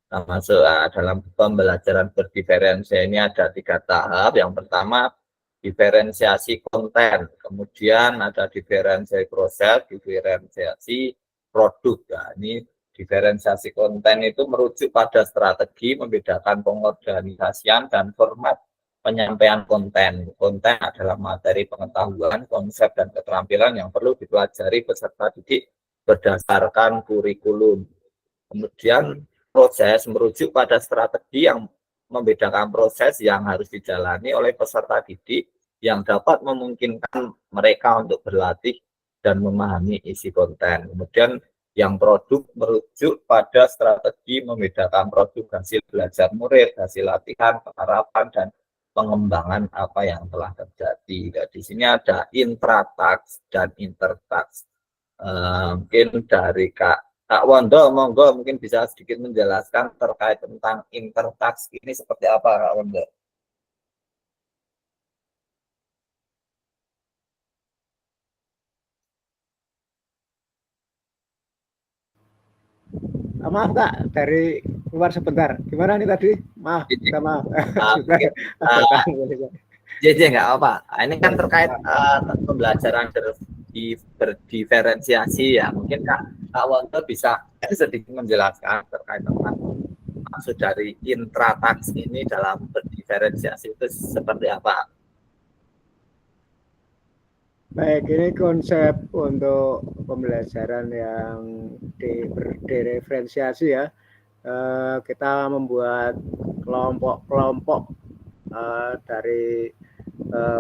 masuk dalam pembelajaran berdiferensiasi ini ada 3 tahap. Yang pertama diferensiasi konten, kemudian ada diferensiasi proses, diferensiasi produk. Nah, ini diferensiasi konten itu merujuk pada strategi membedakan pengorganisasian dan format penyampaian konten. Konten adalah materi pengetahuan, konsep, dan keterampilan yang perlu dipelajari peserta didik berdasarkan kurikulum. Kemudian proses merujuk pada strategi yang membedakan proses yang harus dijalani oleh peserta didik yang dapat memungkinkan mereka untuk berlatih dan memahami isi konten. Kemudian yang produk merujuk pada strategi membedakan produk hasil belajar murid, hasil latihan, penerapan, dan pengembangan apa yang telah terjadi. Nah, di sini ada intra-task dan inter-task. Mungkin dari Kak Wondo, monggo mungkin bisa sedikit menjelaskan terkait tentang intertask ini seperti apa, Kak Wondo? Maaf Kak, dari keluar sebentar. Gimana nih tadi? Maaf, minta maaf. Jadi nggak apa. Ini kan terkait pembelajaran berdiferensiasi ya. Mungkin Kak Wondo bisa sedikit menjelaskan terkait tentang maksud dari intratask ini dalam berdiferensiasi itu seperti apa? Baik, ini konsep untuk pembelajaran yang berdiferensiasi ya. Kita membuat kelompok-kelompok dari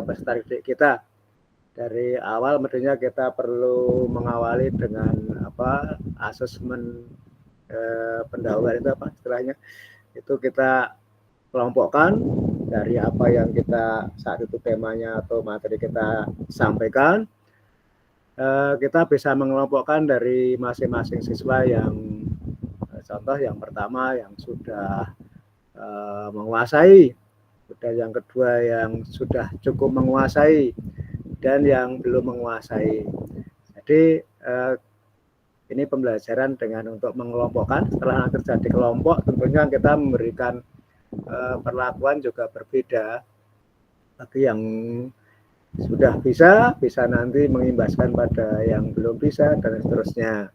peserta didik kita. Dari awal mestinya kita perlu mengawali dengan asesmen pendahuluan itu apa istilahnya, itu kita kelompokkan dari apa yang kita saat itu temanya atau materi kita sampaikan. Kita bisa mengelompokkan dari masing-masing siswa yang contoh yang pertama yang sudah menguasai, dan yang kedua yang sudah cukup menguasai, dan yang belum menguasai. Jadi ini pembelajaran dengan untuk mengelompokkan. Setelah terjadi kelompok, tentunya kita memberikan perlakuan juga berbeda. Bagi yang sudah bisa nanti mengimbaskan pada yang belum bisa dan seterusnya.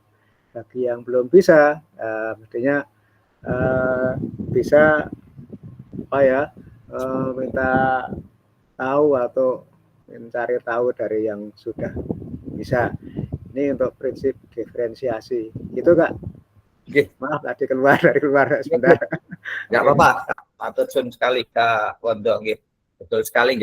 Bagi yang belum bisa, mestinya bisa minta tahu atau mencari tahu dari yang sudah bisa. Ini untuk prinsip diferensiasi. Itu Kak. Oke. Maaf tadi keluar sebentar. Nggak apa-apa. Matur sekali Kak Wondo. Betul sekali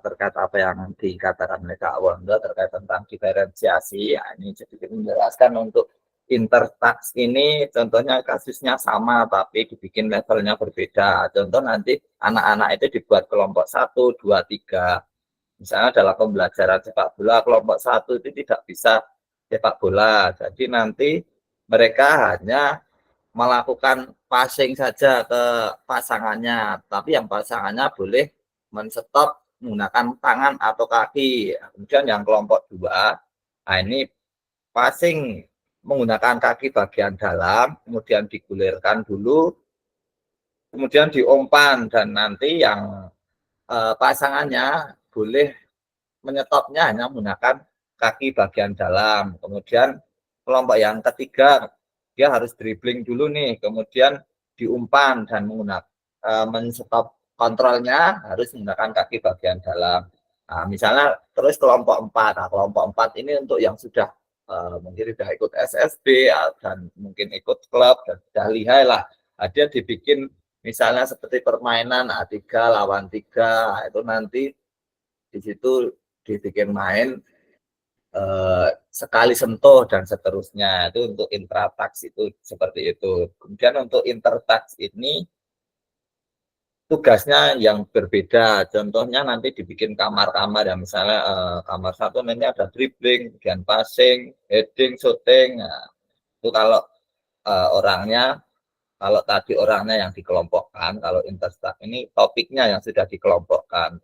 terkait apa yang dikatakan oleh Kak Wondo terkait tentang diferensiasi. Ya, ini sedikit menjelaskan untuk intertask ini contohnya kasusnya sama tapi dibikin levelnya berbeda. Contoh nanti anak-anak itu dibuat kelompok 1, 2, 3. Misalnya dalam pembelajaran sepak bola kelompok 1 itu tidak bisa sepak bola. Jadi nanti mereka hanya melakukan passing saja ke pasangannya, tapi yang pasangannya boleh men-stop menggunakan tangan atau kaki. Kemudian yang kelompok 2, ini passing menggunakan kaki bagian dalam, kemudian digulirkan dulu, kemudian diumpan, dan nanti yang pasangannya boleh menyetopnya hanya menggunakan kaki bagian dalam. Kemudian kelompok yang ketiga dia harus dribbling dulu nih, kemudian diumpan dan menggunakan men-stop kontrolnya harus menggunakan kaki bagian dalam. Nah, misalnya terus kelompok 4. Nah, kelompok 4 ini untuk yang sudah mungkin sudah ikut SSB dan mungkin ikut klub dan sudah lihai lah. Nah, dia dibikin misalnya seperti permainan 3 lawan 3, itu nanti di situ dibikin main sekali sentuh dan seterusnya. Itu untuk intrataks itu seperti itu. Kemudian untuk intertaks ini tugasnya yang berbeda. Contohnya nanti dibikin kamar-kamar ya, misalnya kamar satu nanti ada dribbling, kemudian passing, heading, shooting. Nah, itu kalau orangnya, kalau tadi orangnya yang dikelompokkan, kalau interstak ini topiknya yang sudah dikelompokkan.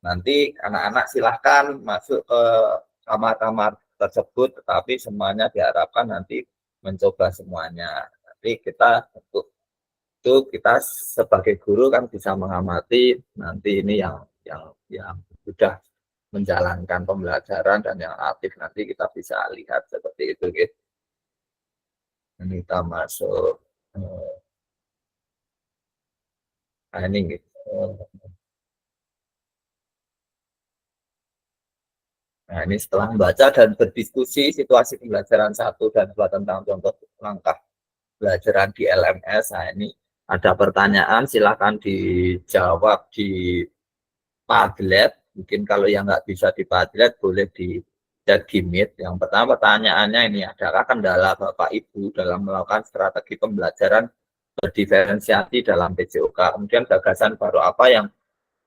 Nanti anak-anak silahkan masuk ke kamar-kamar tersebut, tetapi semuanya diharapkan nanti mencoba semuanya. Nanti kita untuk itu kita sebagai guru kan bisa mengamati nanti ini yang sudah menjalankan pembelajaran dan yang aktif nanti kita bisa lihat seperti itu gitu. Ini kita masuk ini gitu. Nah, ini setelah membaca dan berdiskusi situasi pembelajaran 1 dan 2 tentang contoh langkah pembelajaran di LMS. Nah, ini ada pertanyaan, silakan dijawab di Padlet. Mungkin kalau yang nggak bisa di Padlet, boleh di chat di Meet. Yang pertama pertanyaannya ini, adakah kendala Bapak Ibu dalam melakukan strategi pembelajaran berdiferensiasi dalam PJOK? Kemudian gagasan baru apa yang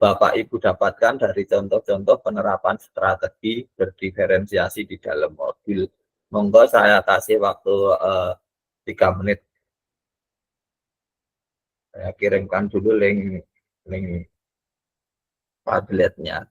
Bapak Ibu dapatkan dari contoh-contoh penerapan strategi berdiferensiasi di dalam modul. Monggo saya kasih waktu 3 menit. Saya kirimkan dulu link Padletnya.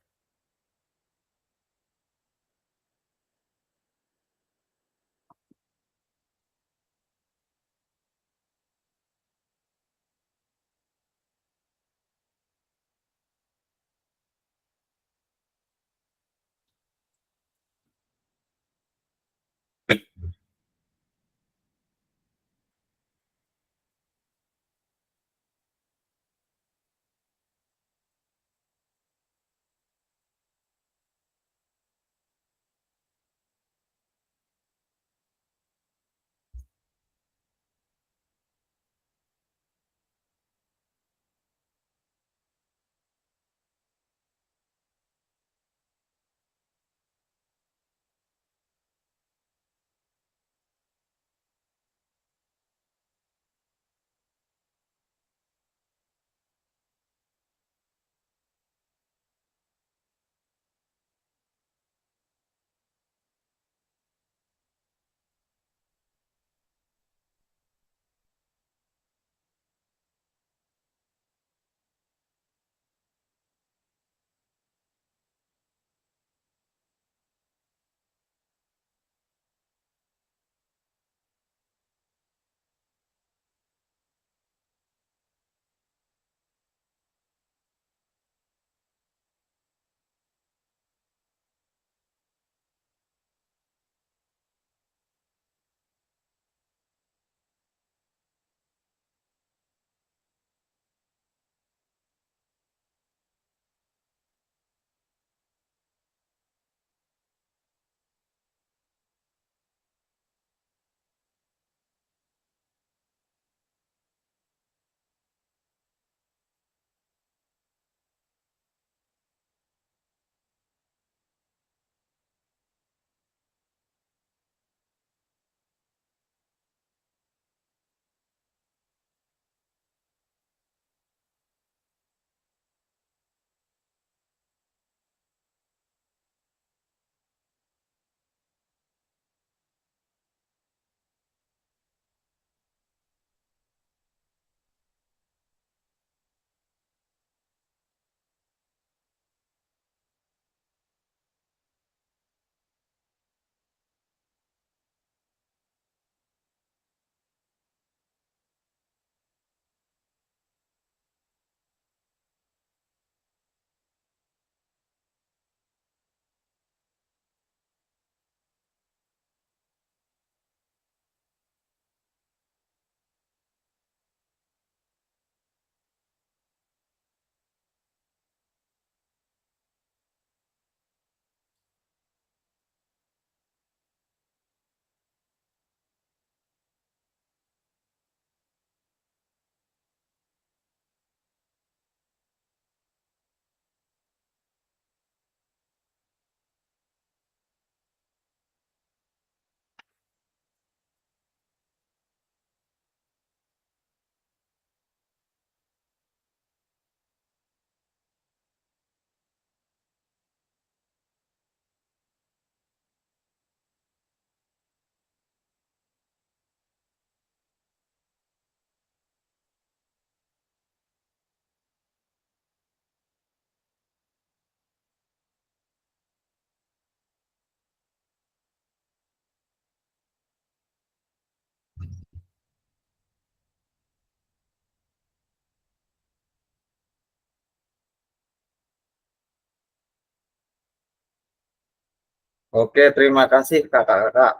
Oke, terima kasih kakak-kakak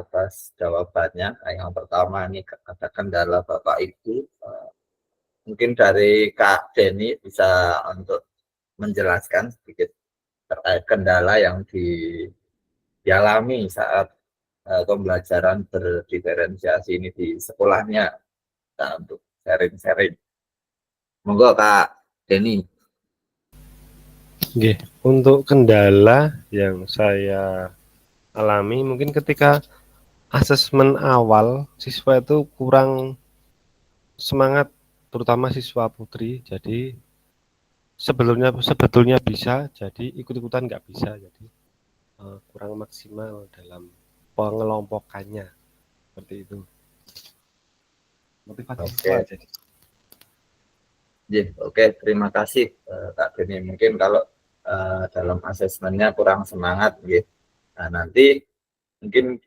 atas jawabannya. Yang pertama ini ada kendala Bapak Ibu. Mungkin dari Kak Denny bisa untuk menjelaskan sedikit terkait kendala yang dialami saat pembelajaran berdiferensiasi ini di sekolahnya. Nah, untuk sharing-sharing. Monggo Kak Denny. Oke, untuk kendala yang saya alami mungkin ketika asesmen awal siswa itu kurang semangat, terutama siswa putri. Jadi sebetulnya bisa, jadi ikut-ikutan nggak bisa. Jadi kurang maksimal dalam pengelompokannya seperti itu. Motivasi siswa Oke. jadi. Oke, terima kasih Kak Denny. Mungkin kalau dalam asesmennya kurang semangat, gitu. Nah, nanti mungkin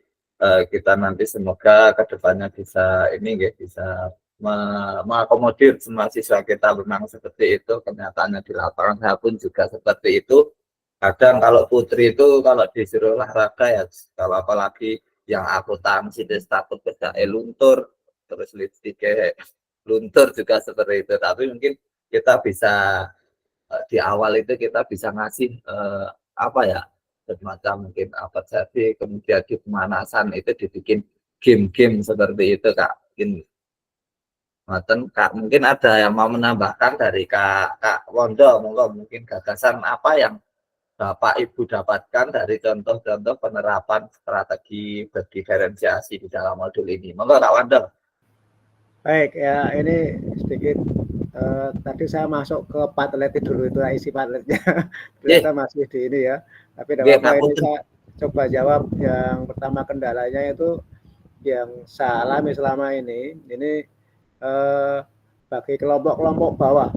kita nanti semoga kedepannya bisa ini, gitu, bisa mengakomodir semua siswa kita memang seperti itu. Kenyataannya di lapangan saya pun juga seperti itu. Kadang kalau putri itu kalau disuruh olahraga ya, kalau apalagi yang akuntansi terus takut luntur, terus lipstick luntur juga seperti itu. Tapi mungkin kita bisa di awal itu kita bisa ngasih apa ya, semacam mungkin apa jadi, kemudian di pemanasan itu dibikin game-game seperti itu Kak. Mungkin ada yang mau menambahkan dari Kak Wondo, mungkin gagasan apa yang Bapak Ibu dapatkan dari contoh-contoh penerapan strategi berdiferensiasi di dalam modul ini. Monggo Kak Wondo. Baik ya, ini sedikit tadi saya masuk ke Padlet dulu, itu isi Padletnya. Ternyata masih di ini ya. Tapi tidak apa-apa, ini saya coba jawab. Yang pertama kendalanya itu yang saya alami selama ini bagi kelompok-kelompok bawah.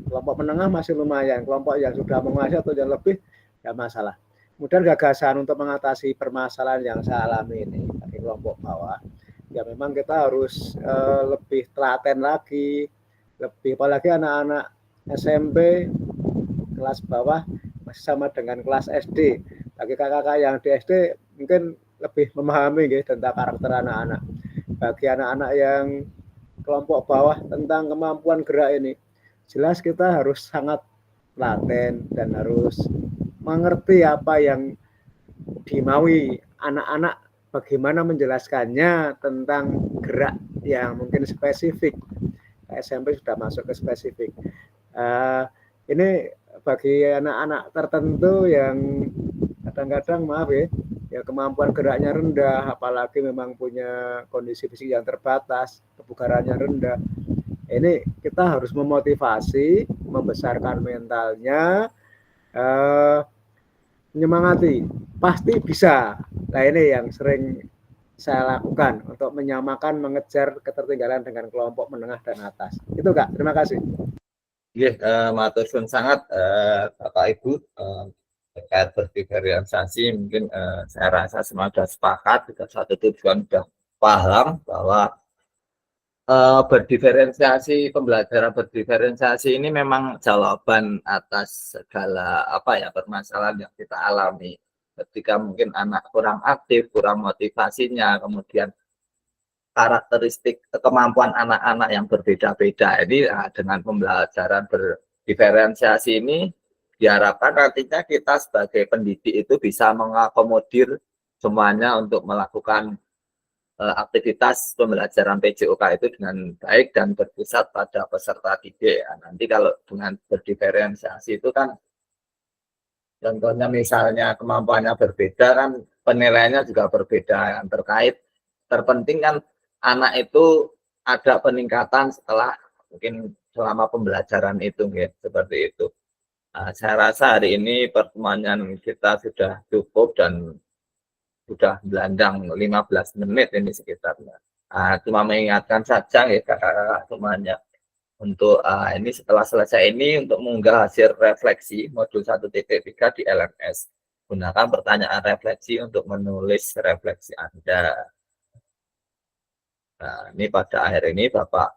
Kelompok menengah masih lumayan, kelompok yang sudah menguasai atau yang lebih ya masalah. Kemudian gagasan untuk mengatasi permasalahan yang saya alami ini bagi kelompok bawah, ya memang kita harus lebih telaten lagi, lebih apalagi anak-anak SMP kelas bawah masih sama dengan kelas SD. Bagi kakak-kakak yang di SD mungkin lebih memahami gitu, tentang karakter anak-anak. Bagi anak-anak yang kelompok bawah tentang kemampuan gerak ini, jelas kita harus sangat telaten dan harus mengerti apa yang dimaui anak-anak, bagaimana menjelaskannya tentang gerak yang mungkin spesifik. SMP sudah masuk ke spesifik. Ini bagi anak-anak tertentu yang kadang-kadang maaf ya kemampuan geraknya rendah, apalagi memang punya kondisi fisik yang terbatas, kebugarannya rendah. Ini kita harus memotivasi, membesarkan mentalnya, menyemangati, pasti bisa. Nah ini yang sering saya lakukan untuk menyamakan, mengejar ketertinggalan dengan kelompok menengah dan atas. Itu Kak, terima kasih. Matur suwun sangat Bapak Ibu terkait berdiferensiasi. Mungkin saya rasa semua sudah sepakat, sudah satu tujuan, sudah paham bahwa berdiferensiasi, pembelajaran berdiferensiasi ini memang jawaban atas segala permasalahan yang kita alami. Ketika mungkin anak kurang aktif, kurang motivasinya, kemudian karakteristik kemampuan anak-anak yang berbeda-beda. Ini dengan pembelajaran berdiferensiasi ini diharapkan nantinya kita sebagai pendidik itu bisa mengakomodir semuanya untuk melakukan aktivitas pembelajaran PJOK itu dengan baik dan berpusat pada peserta didik. Nanti kalau dengan berdiferensiasi itu kan contohnya misalnya kemampuannya berbeda kan penilaiannya juga berbeda. Yang terpenting kan anak itu ada peningkatan setelah mungkin selama pembelajaran itu, seperti itu. Saya rasa hari ini pertemuan kita sudah cukup dan sudah belandang 15 menit ini sekitarnya. Cuma mengingatkan saja ya kakak-kakak semuanya untuk ini setelah selesai ini untuk mengunggah hasil refleksi modul 1.3 di LMS. Gunakan pertanyaan refleksi untuk menulis refleksi Anda. Nah, ini pada akhir ini Bapak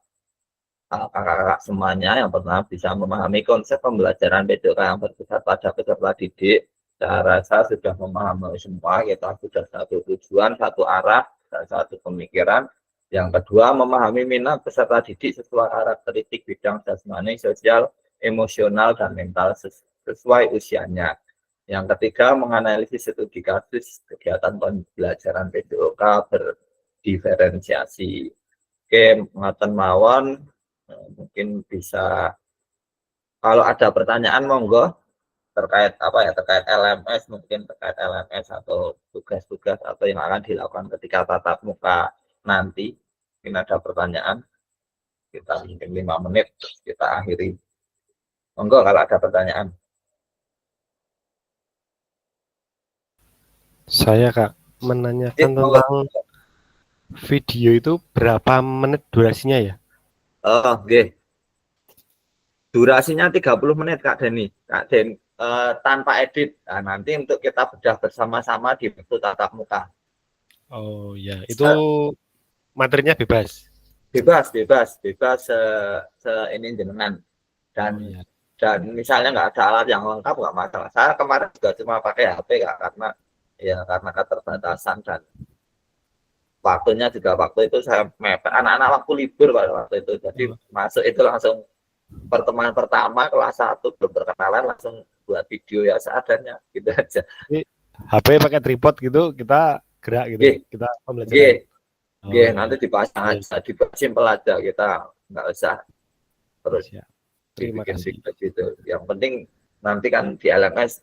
kakak-kakak semuanya yang pernah bisa memahami konsep pembelajaran PJOK yang berpusat pada peserta didik, Saya rasa sudah memahami semua, kita sudah satu tujuan, satu arah, dan satu pemikiran. Yang kedua, memahami minat peserta didik sesuai karakteristik bidang jasmani, sosial, emosional, dan mental sesuai usianya. Yang ketiga, menganalisis studi kasus kegiatan pembelajaran PJOK berdiferensiasi. Oke, ngaten mawon, mungkin bisa, kalau ada pertanyaan monggo terkait terkait LMS, mungkin terkait LMS atau tugas-tugas atau yang akan dilakukan ketika tatap muka nanti. Mungkin ada pertanyaan, kita mungkin 5 menit terus kita akhiri. Monggo kalau ada pertanyaan. Saya Kak menanyakan tentang video itu berapa menit durasinya ya? Oh, oke. Durasinya 30 menit Kak Denny. Kak Den, tanpa edit. Nah, nanti untuk kita bedah bersama-sama di waktu tatap muka. Oh ya, itu materinya bebas. Bebas ini jenengan. Dan misalnya nggak ada alat yang lengkap nggak masalah. Saya kemarin juga cuma pakai HP Kak, karena keterbatasan dan waktunya juga waktu itu saya mepet anak-anak waktu libur pada waktu itu. Jadi masuk itu langsung pertemuan pertama kelas 1 belum berkenalan langsung buat video ya seadanya gitu aja. Jadi, HP pakai tripod gitu kita gerak gitu. Kita pembelajaran. Nanti dipasang aja, simpel aja, kita nggak usah terus terima kasih gitu. Yang penting nanti kan di LMS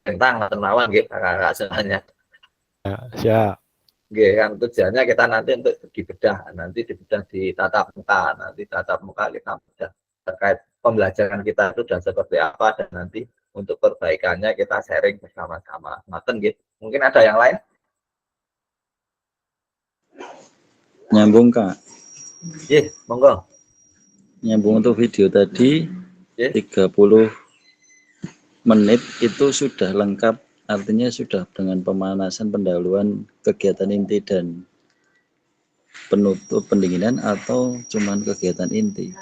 tentang kenalan gitu kakak semuanya. Siap. Kan tujuannya kita nanti untuk dibedah, di tatap muka, kita bedah terkait pembelajaran kita itu dan seperti apa, dan nanti untuk perbaikannya kita sharing bersama-sama. Ngaten gitu. Mungkin ada yang lain? Nyambung Kak. Monggo. Nyambung untuk video tadi 30 menit itu sudah lengkap, artinya sudah dengan pemanasan, pendahuluan kegiatan inti dan penutup pendinginan atau cuman kegiatan inti?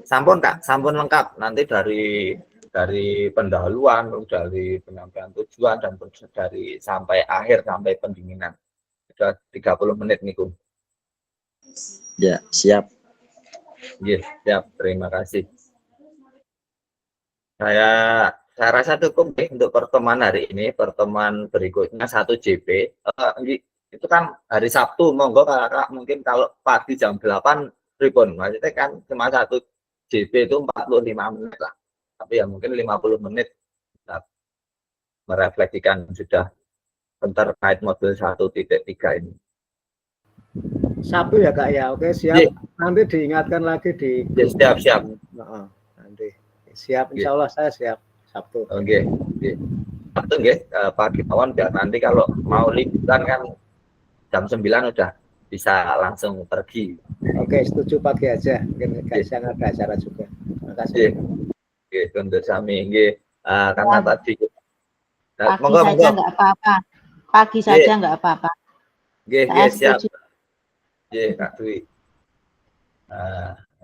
Sampun Kak, sampun lengkap. Nanti dari pendahuluan, dari penyampaian tujuan, dan dari sampai akhir, sampai pendinginan. Sudah 30 menit niku. Ya, siap. Siap. Terima kasih. Saya rasa cukup untuk pertemuan hari ini. Pertemuan berikutnya 1 JP. Itu kan hari Sabtu, monggo Kakak mungkin kalau pagi jam 8 pripun, maksudnya kan cuma 1 JP itu 45 menit lah, tapi ya mungkin 50 menit kita merefleksikan sudah terkait modul 1.3 ini. Sabtu ya Kak ya, oke siap. Nanti diingatkan lagi di siap. Nanti siap, insya Allah saya siap Sabtu. Oke. Sabtu pagi mawon biar nanti kalau mau liburan kan jam 9 udah bisa langsung pergi. Oke, setuju pagi aja. Mungkin siang ada acara juga. Terima kasih. Untuk sami karena tadi pagi saja nggak apa-apa. Pagi saja nggak apa-apa. Siap. Kak Dwi.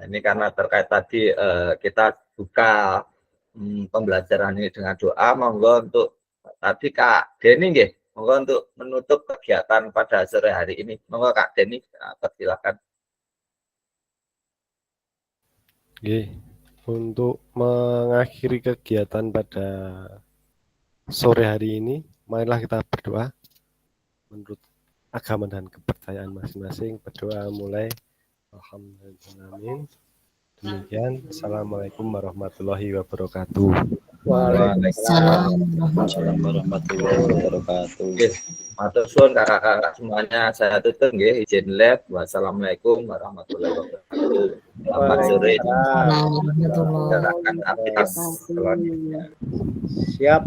Ini karena terkait tadi kita buka pembelajaran ini dengan doa, monggo untuk tadi Kak Denny monggo untuk menutup kegiatan pada sore hari ini. Monggo Kak Denny, silakan. Untuk mengakhiri kegiatan pada sore hari ini, marilah kita berdoa menurut agama dan kepercayaan masing-masing. Berdoa mulai. Alhamdulillah. Demikian. Assalamualaikum warahmatullahi wabarakatuh. Waalaikumsalam warahmatullahi wabarakatuh. Matur suwun kakak-kakak semuanya, saya tutup izin live. Wassalamualaikum warahmatullahi wabarakatuh. Selamat sore. Warahmatullahi Silakan aktivitas selanjutnya. Siap.